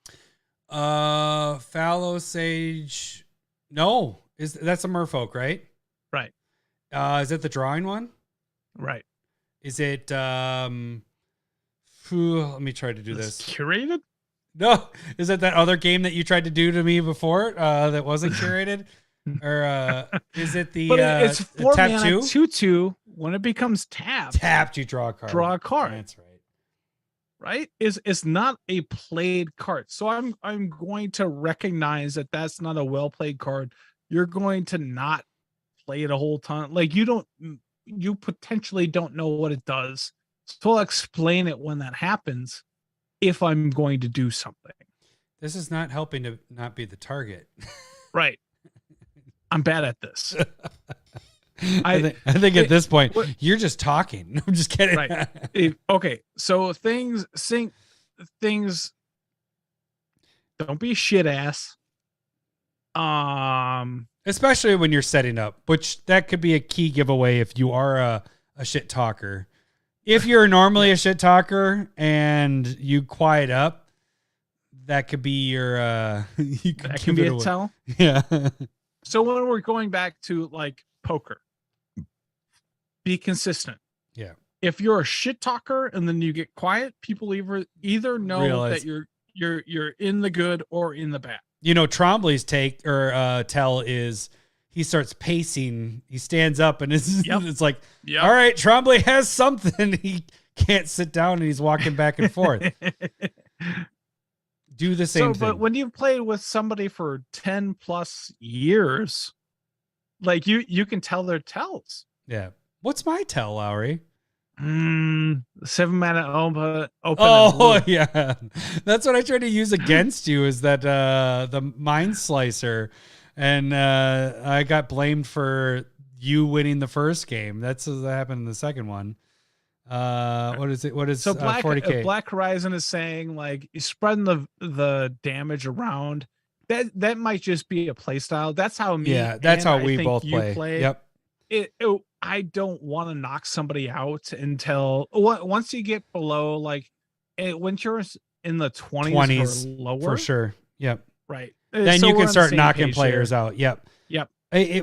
Fallow Sage. No, that's a Merfolk, right? Right. Is it the drawing one? Right. Is it let me try to do this. Curated? No, is it that other game that you tried to do to me before that wasn't curated? Or is it the it's 4 tap mana 2/2. When it becomes tapped, you draw a card. Draw a card. That's right. Right? It's not a played card. So I'm going to recognize that that's not a well played card. You're going to not play it a whole ton. Like, you potentially don't know what it does. So I'll explain it when that happens if I'm going to do something. This is not helping to not be the target. Right. I'm bad at this. I think at this point, you're just talking. I'm just kidding. Right. Okay. So things don't be shit ass. Especially when you're setting up, which that could be a key giveaway if you are a shit talker. If you're normally a shit talker and you quiet up, that could be your that can be a tell. Yeah. So when we're going back to like poker, be consistent. Yeah. If you're a shit talker and then you get quiet, people either know that you're in the good or in the bad. You know, Trombley's take or tell is he starts pacing. He stands up and it's like, all right, Trombley has something. He can't sit down and he's walking back and forth. Do the same thing. But when you've played with somebody for 10 plus years, like you can tell their tells. Yeah. What's my tell, Lowry? 7 mana open. Oh yeah, that's what I tried to use against you. Is that the Mind Slicer, and I got blamed for you winning the first game. That happened in the second one. What is it? What is So Black 40K? Black Horizon is saying like spreading the damage around. That might just be a play style. That's how me. Yeah, that's and how I we think both you play. Yep. I don't want to knock somebody out until once you get below like when you're in the 20s or lower for sure. Yep. Right. Then So you we're can on the start same knocking page players there. out. Yep. Yep.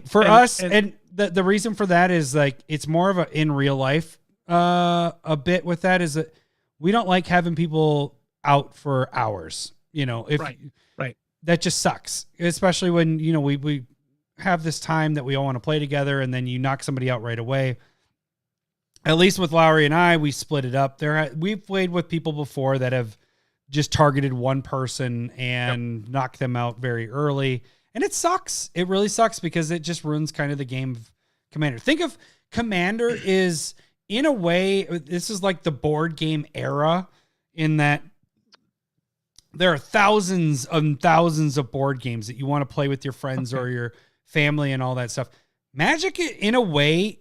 For us, and and the reason for that is like it's more of a in real life a bit with that is that we don't like having people out for hours. You know, if right. That just sucks, especially when you know we have this time that we all want to play together, and then you knock somebody out right away. At least with Lowry and I, we split it up. We've played with people before that have just targeted one person and knocked them out very early. And it sucks. It really sucks because it just ruins kind of the game of Commander. Think of Commander is in a way, this is like the board game era in that there are thousands and thousands of board games that you want to play with your friends or your family and all that stuff. Magic in a way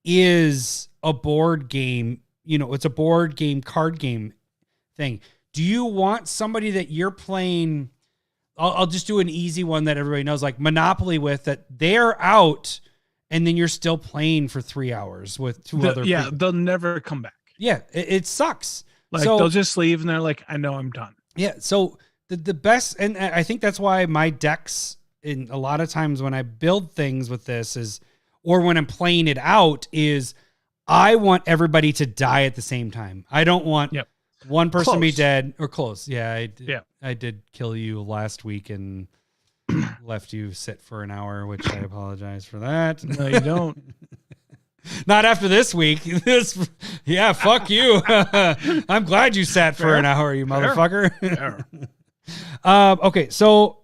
is a board game, you know, it's a board game, card game thing. Do you want somebody that you're playing? I'll just do an easy one that everybody knows, like Monopoly with that they're out and then you're still playing for 3 hours with two other people. Yeah, they'll never come back. Yeah, it sucks. Like they'll just leave and they're like, I know I'm done. Yeah, so the best, and I think that's why my decks, in a lot of times when I build things with this is, or when I'm playing it out is, I want everybody to die at the same time. I don't want one person to be dead or close. Yeah, I did kill you last week and left you sit for an hour, which I apologize for that. No, you don't. Not after this week. Fuck you. I'm glad you sat for an hour, you motherfucker. Okay, so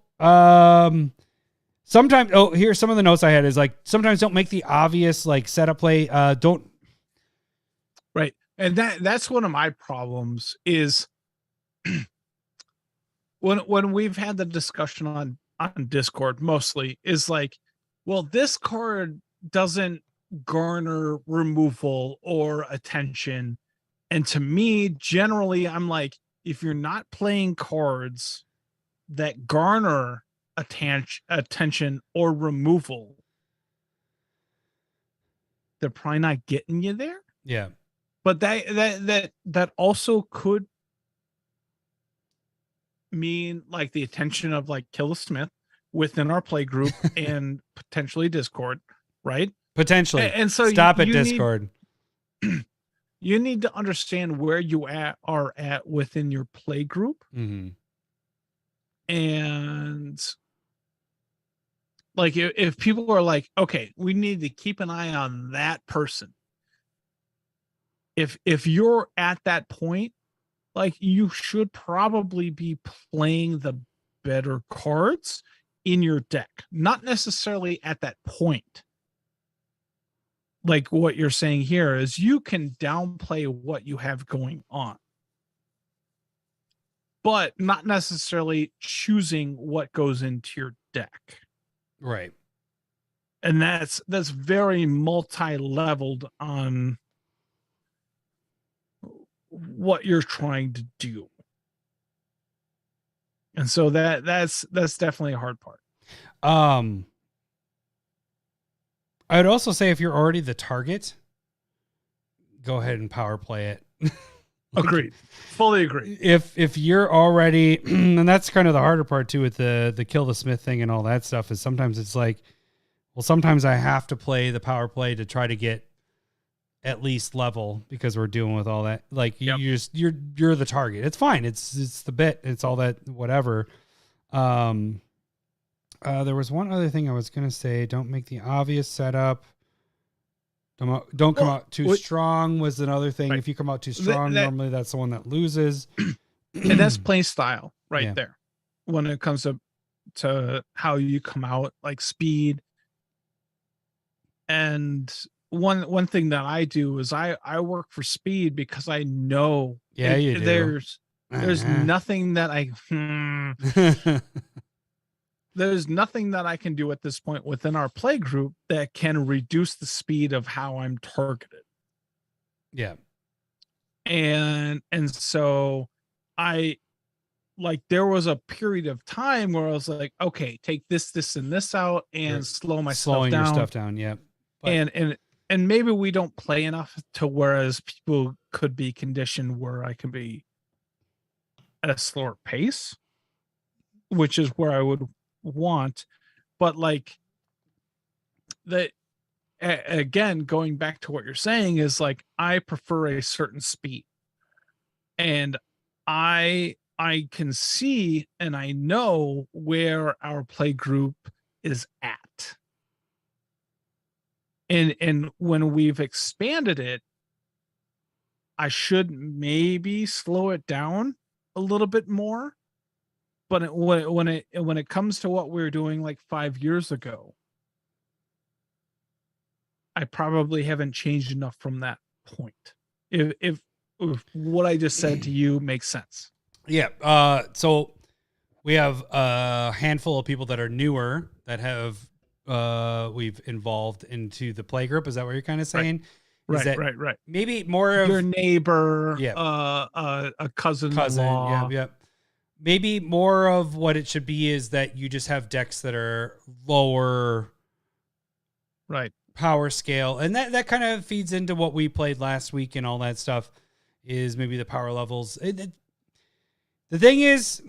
sometimes, here's some of the notes I had is like, sometimes don't make the obvious like setup play. Don't. Right. And that's one of my problems is when we've had the discussion on Discord mostly is like, well, this card doesn't garner removal or attention. And to me, generally, I'm like, if you're not playing cards that garner attention or removal, they're probably not getting you there. Yeah. But that also could mean like the attention of like Kill the Smith within our play group and potentially Discord, right? Potentially. And so stop at Discord. You need to understand where you are at within your play group. Mm-hmm. And like if people are like, okay, we need to keep an eye on that person. If you're at that point, like you should probably be playing the better cards in your deck, not necessarily at that point. Like what you're saying here is you can downplay what you have going on, but not necessarily choosing what goes into your deck. Right. And that's very multi-leveled on what you're trying to do. And so that's definitely a hard part. I would also say if you're already the target, go ahead and power play it. Agreed. Fully agree. If you're already, and that's kind of the harder part too with the Kill the Smith thing and all that stuff, is sometimes it's like, well, sometimes I have to play the power play to try to get at least level because we're dealing with all that. Like you're the target. It's fine. It's the bit. It's all that whatever. There was one other thing I was going to say. Don't make the obvious setup. Don't come out too strong was another thing. Right. If you come out too strong, normally that's the one that loses. And that's play style there. When it comes to how you come out, like speed. And one thing that I do is I work for speed because I know you do. There's nothing that there's nothing that I can do at this point within our play group that can reduce the speed of how I'm targeted. Yeah. And so I like there was a period of time where I was like, okay, take this and this out and slow my stuff Slowing down. your stuff down, yeah. But, And maybe we don't play enough to whereas people could be conditioned where I can be at a slower pace, which is where I would want. But like again, going back to what you're saying is like I prefer a certain speed, and I can see and I know where our play group is at. And when we've expanded it, I should maybe slow it down a little bit more. But when it comes to what we were doing like 5 years ago, I probably haven't changed enough from that point. If what I just said to you makes sense. Yeah. So we have a handful of people that are newer that have we've involved into the play group. Is that what you're kind of saying? Right. Maybe more of your neighbor, yeah, a cousin, yeah. Maybe more of what it should be is that you just have decks that are lower, right, power scale, and that kind of feeds into what we played last week and all that stuff. Is maybe the power levels. The thing is,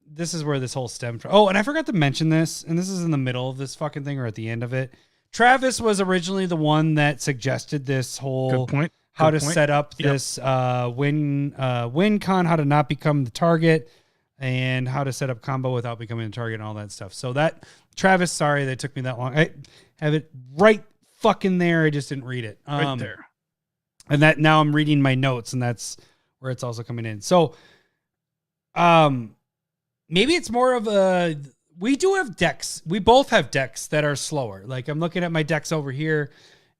this is where this whole stemmed from. Oh, and I forgot to mention this, and this is in the middle of this fucking thing or at the end of it. Travis was originally the one that suggested this whole how to set up this win con, how to not become the target, and how to set up combo without becoming the target and all that stuff. So that Travis, sorry that took me that long. I have it right fucking there. I just didn't read it. Right there. And that now I'm reading my notes, and that's where it's also coming in. So maybe it's more of a, we do have decks. We both have decks that are slower. Like I'm looking at my decks over here,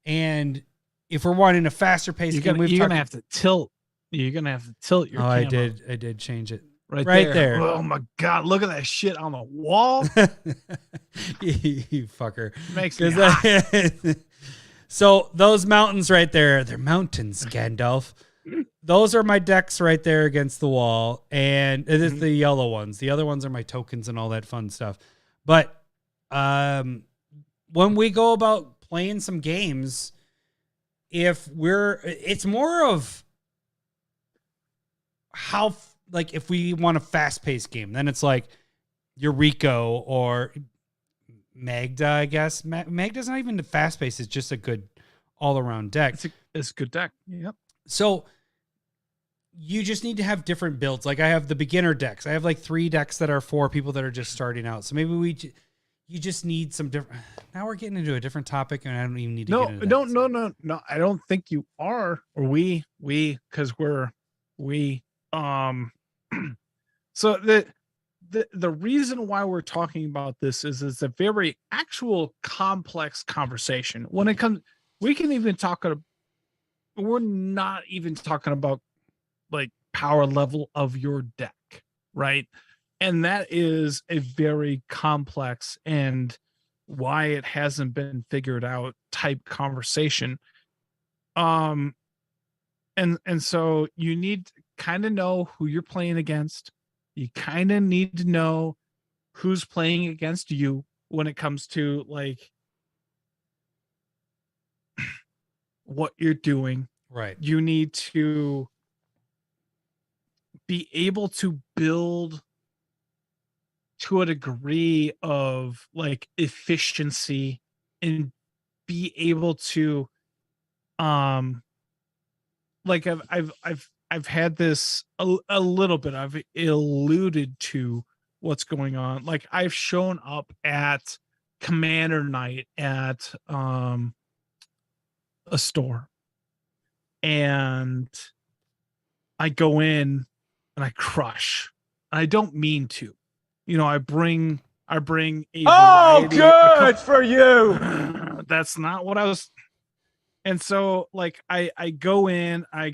and if we're wanting a faster pace game, you're gonna have to tilt. You're gonna have to tilt your camera. I did change it. Right there. Oh my God. Look at that shit on the wall. You fucker. Makes me hot. So those mountains right there, they're mountains, Gandalf. Those are my decks right there against the wall. And it is the yellow ones. The other ones are my tokens and all that fun stuff. But when we go about playing some games, it's more of how, like, if we want a fast-paced game, then it's like Eureka or Magda, I guess. Magda's not even the fast-paced. It's just a good all-around deck. It's a good deck. Yep. So you just need to have different builds. Like I have the beginner decks. I have like 3 decks that are for people that are just starting out. So maybe you just need some different. Now we're getting into a different topic, and I don't even need to get into that. No. I don't think you are, or we, because we. So the reason why we're talking about this is it's a very actual complex conversation. When it comes, we can even talk. We're not even talking about like power level of your deck, right? And that is a very complex and why it hasn't been figured out type conversation. And so you need to kind of know who you're playing against. You kind of need to know who's playing against you when it comes to like what you're doing. Right. You need to be able to build to a degree of like efficiency and be able to like I've had this a little bit. I've alluded to what's going on. Like I've shown up at Commander Night at a store, and I go in and I crush. I don't mean to, I bring a variety, good for you. That's not what I was. And so like I go in, I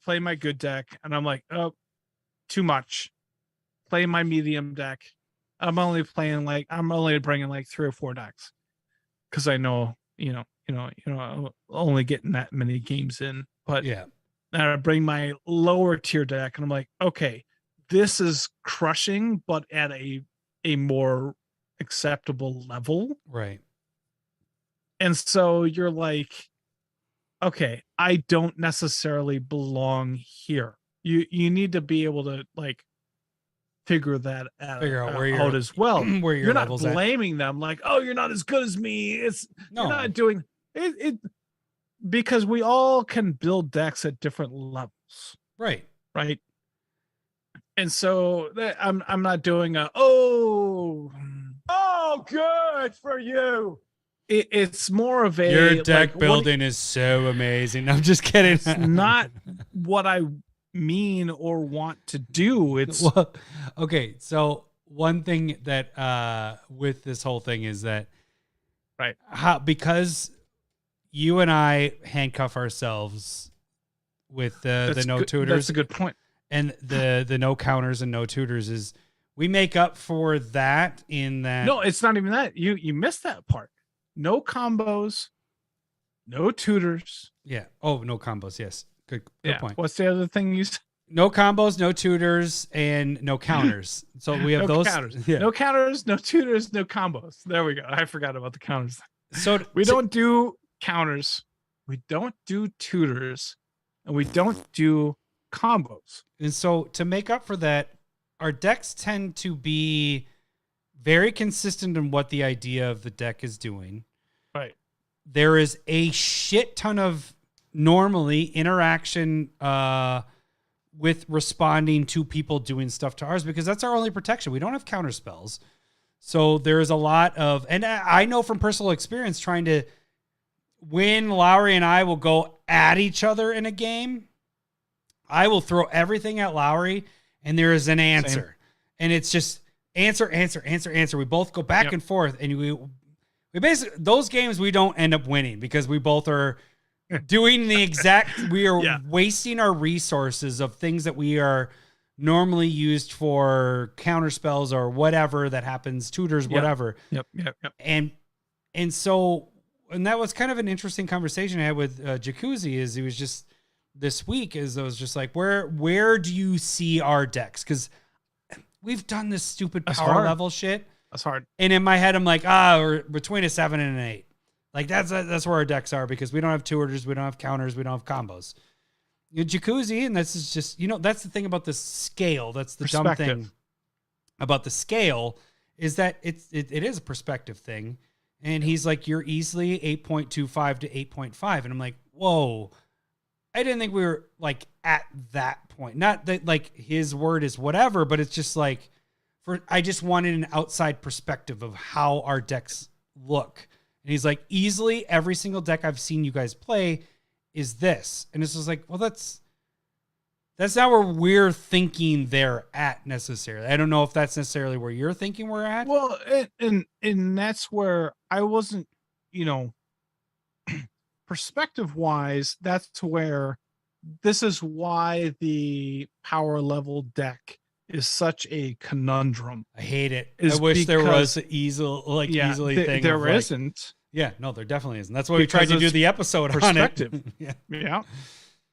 play my good deck, and I'm like, oh, too much. Play my medium deck. I'm only bringing like 3 or 4 decks because I know, I'm only getting that many games in. But yeah, And I bring my lower tier deck, and I'm like, okay, this is crushing, but at a more acceptable level. Right. And so you're like, okay, I don't necessarily belong here. You need to be able to like figure that out, Figure out where out as well. where your You're not level's at. blaming them like, oh, you're not as good as me. No. You're not doing it because we all can build decks at different levels. Right. Right. And so I'm not doing oh good for you. It's more of a Your deck like, building is so amazing. I'm just kidding. It's not what I mean or want to do. It's well, okay. So one thing that with this whole thing is that right because you and I handcuff ourselves with the no tutors. That's a good point. And the no counters and no tutors is we make up for that in that. No, it's not even that. You missed that part. No combos, no tutors. Yeah. Oh, no combos. Yes. Good point. What's the other thing you said? No combos, no tutors, and no counters. So we have no those. Counters. Yeah. No counters, no tutors, no combos. There we go. I forgot about the counters. So we don't do counters. We don't do tutors, and we don't do combos. And so to make up for that, our decks tend to be very consistent in what the idea of the deck is doing. Right. There is a shit ton of normally interaction with responding to people doing stuff to ours because that's our only protection. We don't have counter spells. So there's a lot of, and I know from personal experience trying to when Lowry and I will go at each other in a game, I will throw everything at Lowry and there is an answer. Same. And it's just answer. We both go back and forth and we basically, those games we don't end up winning because we both are doing the exact, we are wasting our resources of things that we are normally used for counter spells or whatever that happens, tutors, whatever. Yep. And so, and that was kind of an interesting conversation I had with Jacuzzi is he was just this week is I was just like, where do you see our decks? Cause we've done this stupid power level shit. That's hard. And in my head, I'm like, we're between a 7 and an 8. Like that's where our decks are because we don't have tutors, we don't have counters, we don't have combos. Jacuzzi, and this is just, that's the thing about the scale. That's the dumb thing about the scale is that it is a perspective thing. And he's like, you're easily 8.25 to 8.5. And I'm like, whoa, I didn't think we were like at that point. Not that like his word is whatever, but it's just like I just wanted an outside perspective of how our decks look. And he's like, easily every single deck I've seen you guys play is this. And it's just like, well, that's not where we're thinking they're at necessarily. I don't know if that's necessarily where you're thinking we're at. Well, and that's where I wasn't, perspective wise, that's where this is why the power level deck is such a conundrum. I hate it. I wish there was an easily thing. There isn't. Yeah, no, there definitely isn't. That's why we tried to do the episode perspective. On it. Yeah.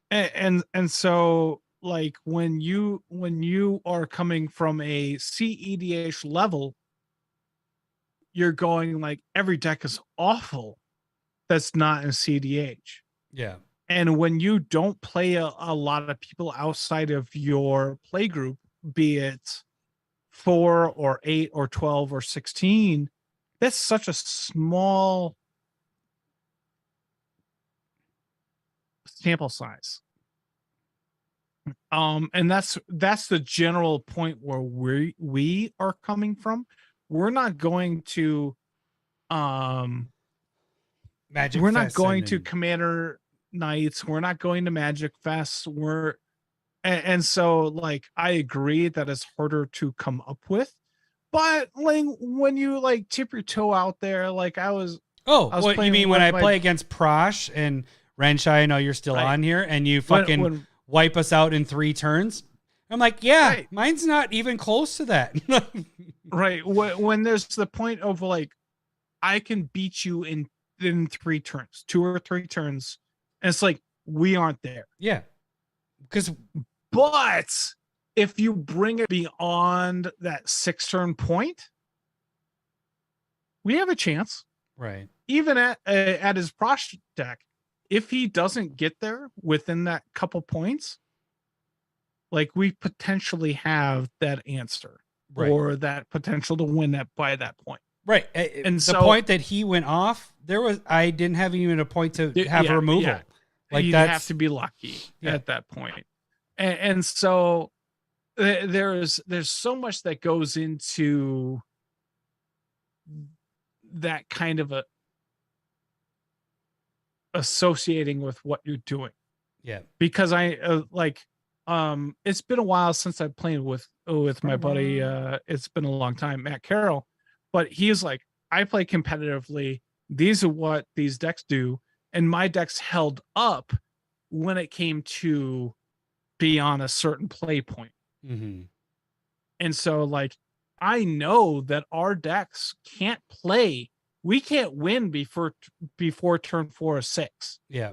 And so like when you are coming from a CEDH level, you're going like every deck is awful. That's not in CDH. Yeah. And when you don't play a lot of people outside of your play group, be it 4 or 8 or 12 or 16, that's such a small sample size. And that's the general point where we are coming from. We're not going to Magic we're Fest not going to Commander Nights, we're not going to Magic Fest, and so like I agree that it's harder to come up with, but like when you like tip your toe out there, like I was what you mean when I play against Prosh and Renshai, I know you're still on here and you fucking wipe us out in 3 turns. I'm like, mine's not even close to that. Right. When there's the point of like, I can beat you in 3 turns, 2 or 3 turns. And it's like, we aren't there. Yeah. because But if you bring it beyond that 6-turn point, we have a chance. right. Even at his Prosh deck, if he doesn't get there within that couple points, like we potentially have that answer Right. or that potential to win that by that point. Right. And the so, point that he went off, I didn't have even a point to have removal. Yeah. Like you'd have to be lucky at that point. And so there's so much that goes into that kind of associating with what you're doing. Yeah. Because it's been a while since I've played with my buddy. It's been a long time, Matt Carroll, but he's like, I play competitively. These are what these decks do. And my decks held up when it came to be on a certain play point. Mm-hmm. And so like, I know that our decks can't play. We can't win before turn 4 or 6. Yeah.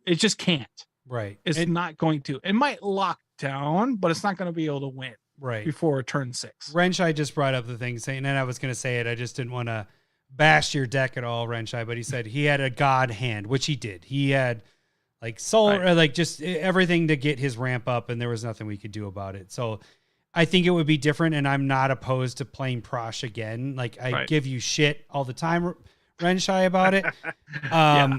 It just can't. Right. It's not going to. It might lock down, but it's not going to be able to win before turn 6. Renshai just brought up the thing saying, and I was going to say it, I just didn't want to bash your deck at all, Renshai, but he said he had a god hand, which he did. He had like solar, like just everything to get his ramp up, and there was nothing we could do about it. So I think it would be different, and I'm not opposed to playing Prosh again. Like I give you shit all the time, Renshai, about it.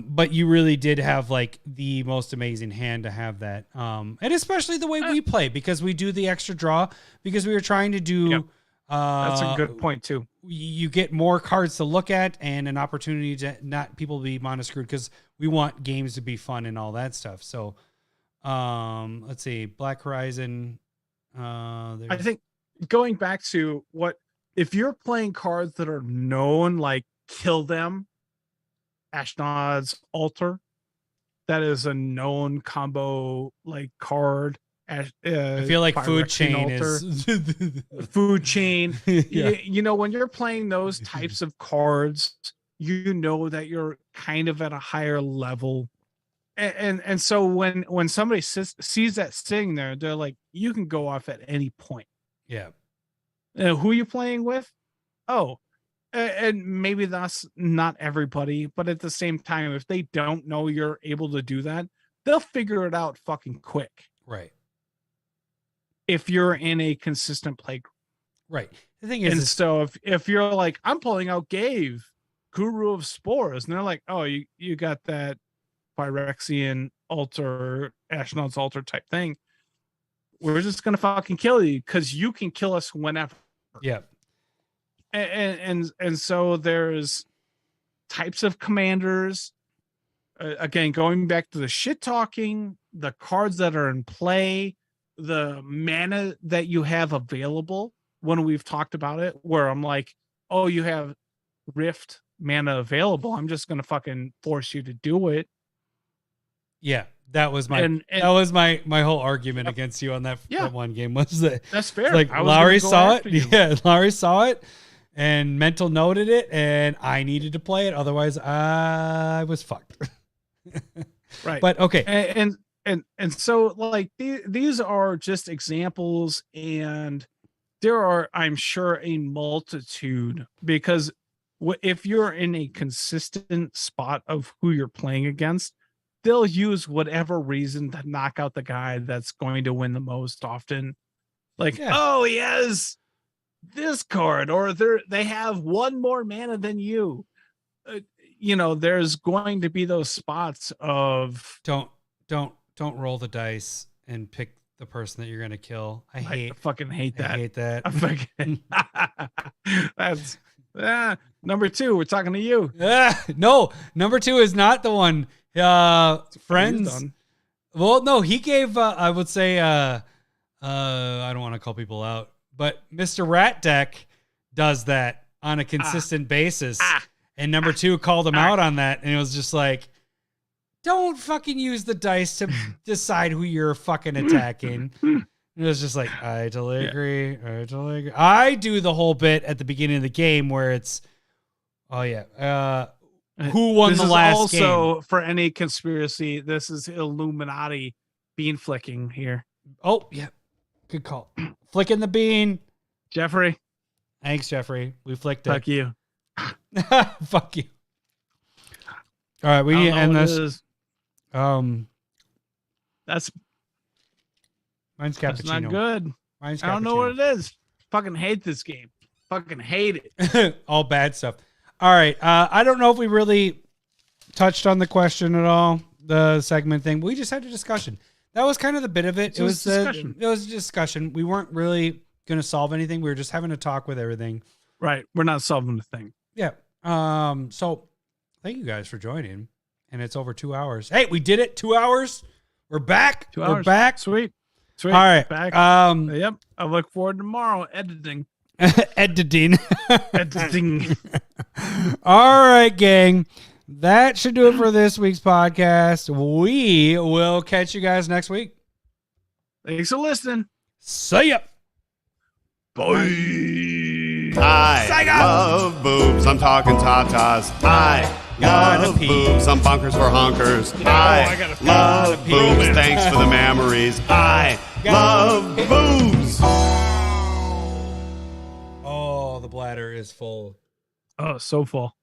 But you really did have like the most amazing hand to have that. And especially the way we play, because we do the extra draw, because we were trying to do that's a good point too. You get more cards to look at and an opportunity to not people be mono screwed, because we want games to be fun and all that stuff. So let's see, Black Horizon. I think going back to if you're playing cards that are known, like Kill Them, Ashnod's Altar, that is a known combo like card. I feel like Food Chain is Food Chain. You know, when you're playing those types of cards, you know that you're kind of at a higher level. And so when somebody sees that sitting there, they're like, you can go off at any point. Yeah. Who are you playing with? Oh, and maybe that's not everybody, but at the same time, if they don't know you're able to do that, they'll figure it out fucking quick. Right. If you're in a consistent play group. Right. The thing is, so if you're like, I'm pulling out Gave, Guru of Spores, and they're like, oh, you got that Phyrexian Altar, Ashnod's Altar type thing, we're just gonna fucking kill you because you can kill us whenever. Yeah. And so there's types of commanders. Again, going back to the shit talking, the cards that are in play, the mana that you have available when we've talked about it, where I'm like, oh, you have Rift mana available. I'm just gonna fucking force you to do it. Yeah, that was my whole argument against you on that one game, was that that's fair. Like Lowry saw it. Yeah, Lowry saw it and mental noted it, and I needed to play it. Otherwise, I was fucked. Right. But okay. And so like these are just examples, and there are, I'm sure, a multitude, because if you're in a consistent spot of who you're playing against, they'll use whatever reason to knock out the guy that's going to win the most often. Like, oh, he has this card, or they have one more mana than you. You know, there's going to be those spots of don't roll the dice and pick the person that you're going to kill. I fucking hate that. I hate that. That's number 2. We're talking to you. No, number 2 is not the one. Friends. Well, no, he gave, I would say, I don't want to call people out, but Mr. Rat Deck does that on a consistent basis. And number 2 called him out on that. And it was just like, don't fucking use the dice to decide who you're fucking attacking. It was just like, I totally agree. I totally agree. I do the whole bit at the beginning of the game where it's, who won the last game? Also, for any conspiracy, this is Illuminati bean flicking here. Oh, yeah. Good call. Flicking the bean. Jeffrey. Thanks, Jeffrey. We flicked it. Fuck you. Fuck you. All right, we need to end this. That's Mine's cappuccino. That's not good. Mine's cappuccino. I don't know what it is. Fucking hate this game. Fucking hate it. All bad stuff. All right. I don't know if we really touched on the question at all, the segment thing. We just had a discussion. That was kind of the bit of it. It was discussion. It was a discussion. We weren't really going to solve anything. We were just having a talk with everything. Right. We're not solving the thing. Yeah. So thank you guys for joining. And it's over 2 hours. Hey, we did it. 2 hours. We're back. 2 hours. We're back. Sweet. All right. Back. Yep. I look forward to tomorrow editing. Editing. Editing. All right, gang. That should do it for this week's podcast. We will catch you guys next week. Thanks for listening. See ya. Bye. I love boobs. I'm talking tatas. I love boobs. I'm bunkers for honkers. I love boobs. Thanks for the memories. I love boobs. Oh, the bladder is full. Oh, so full.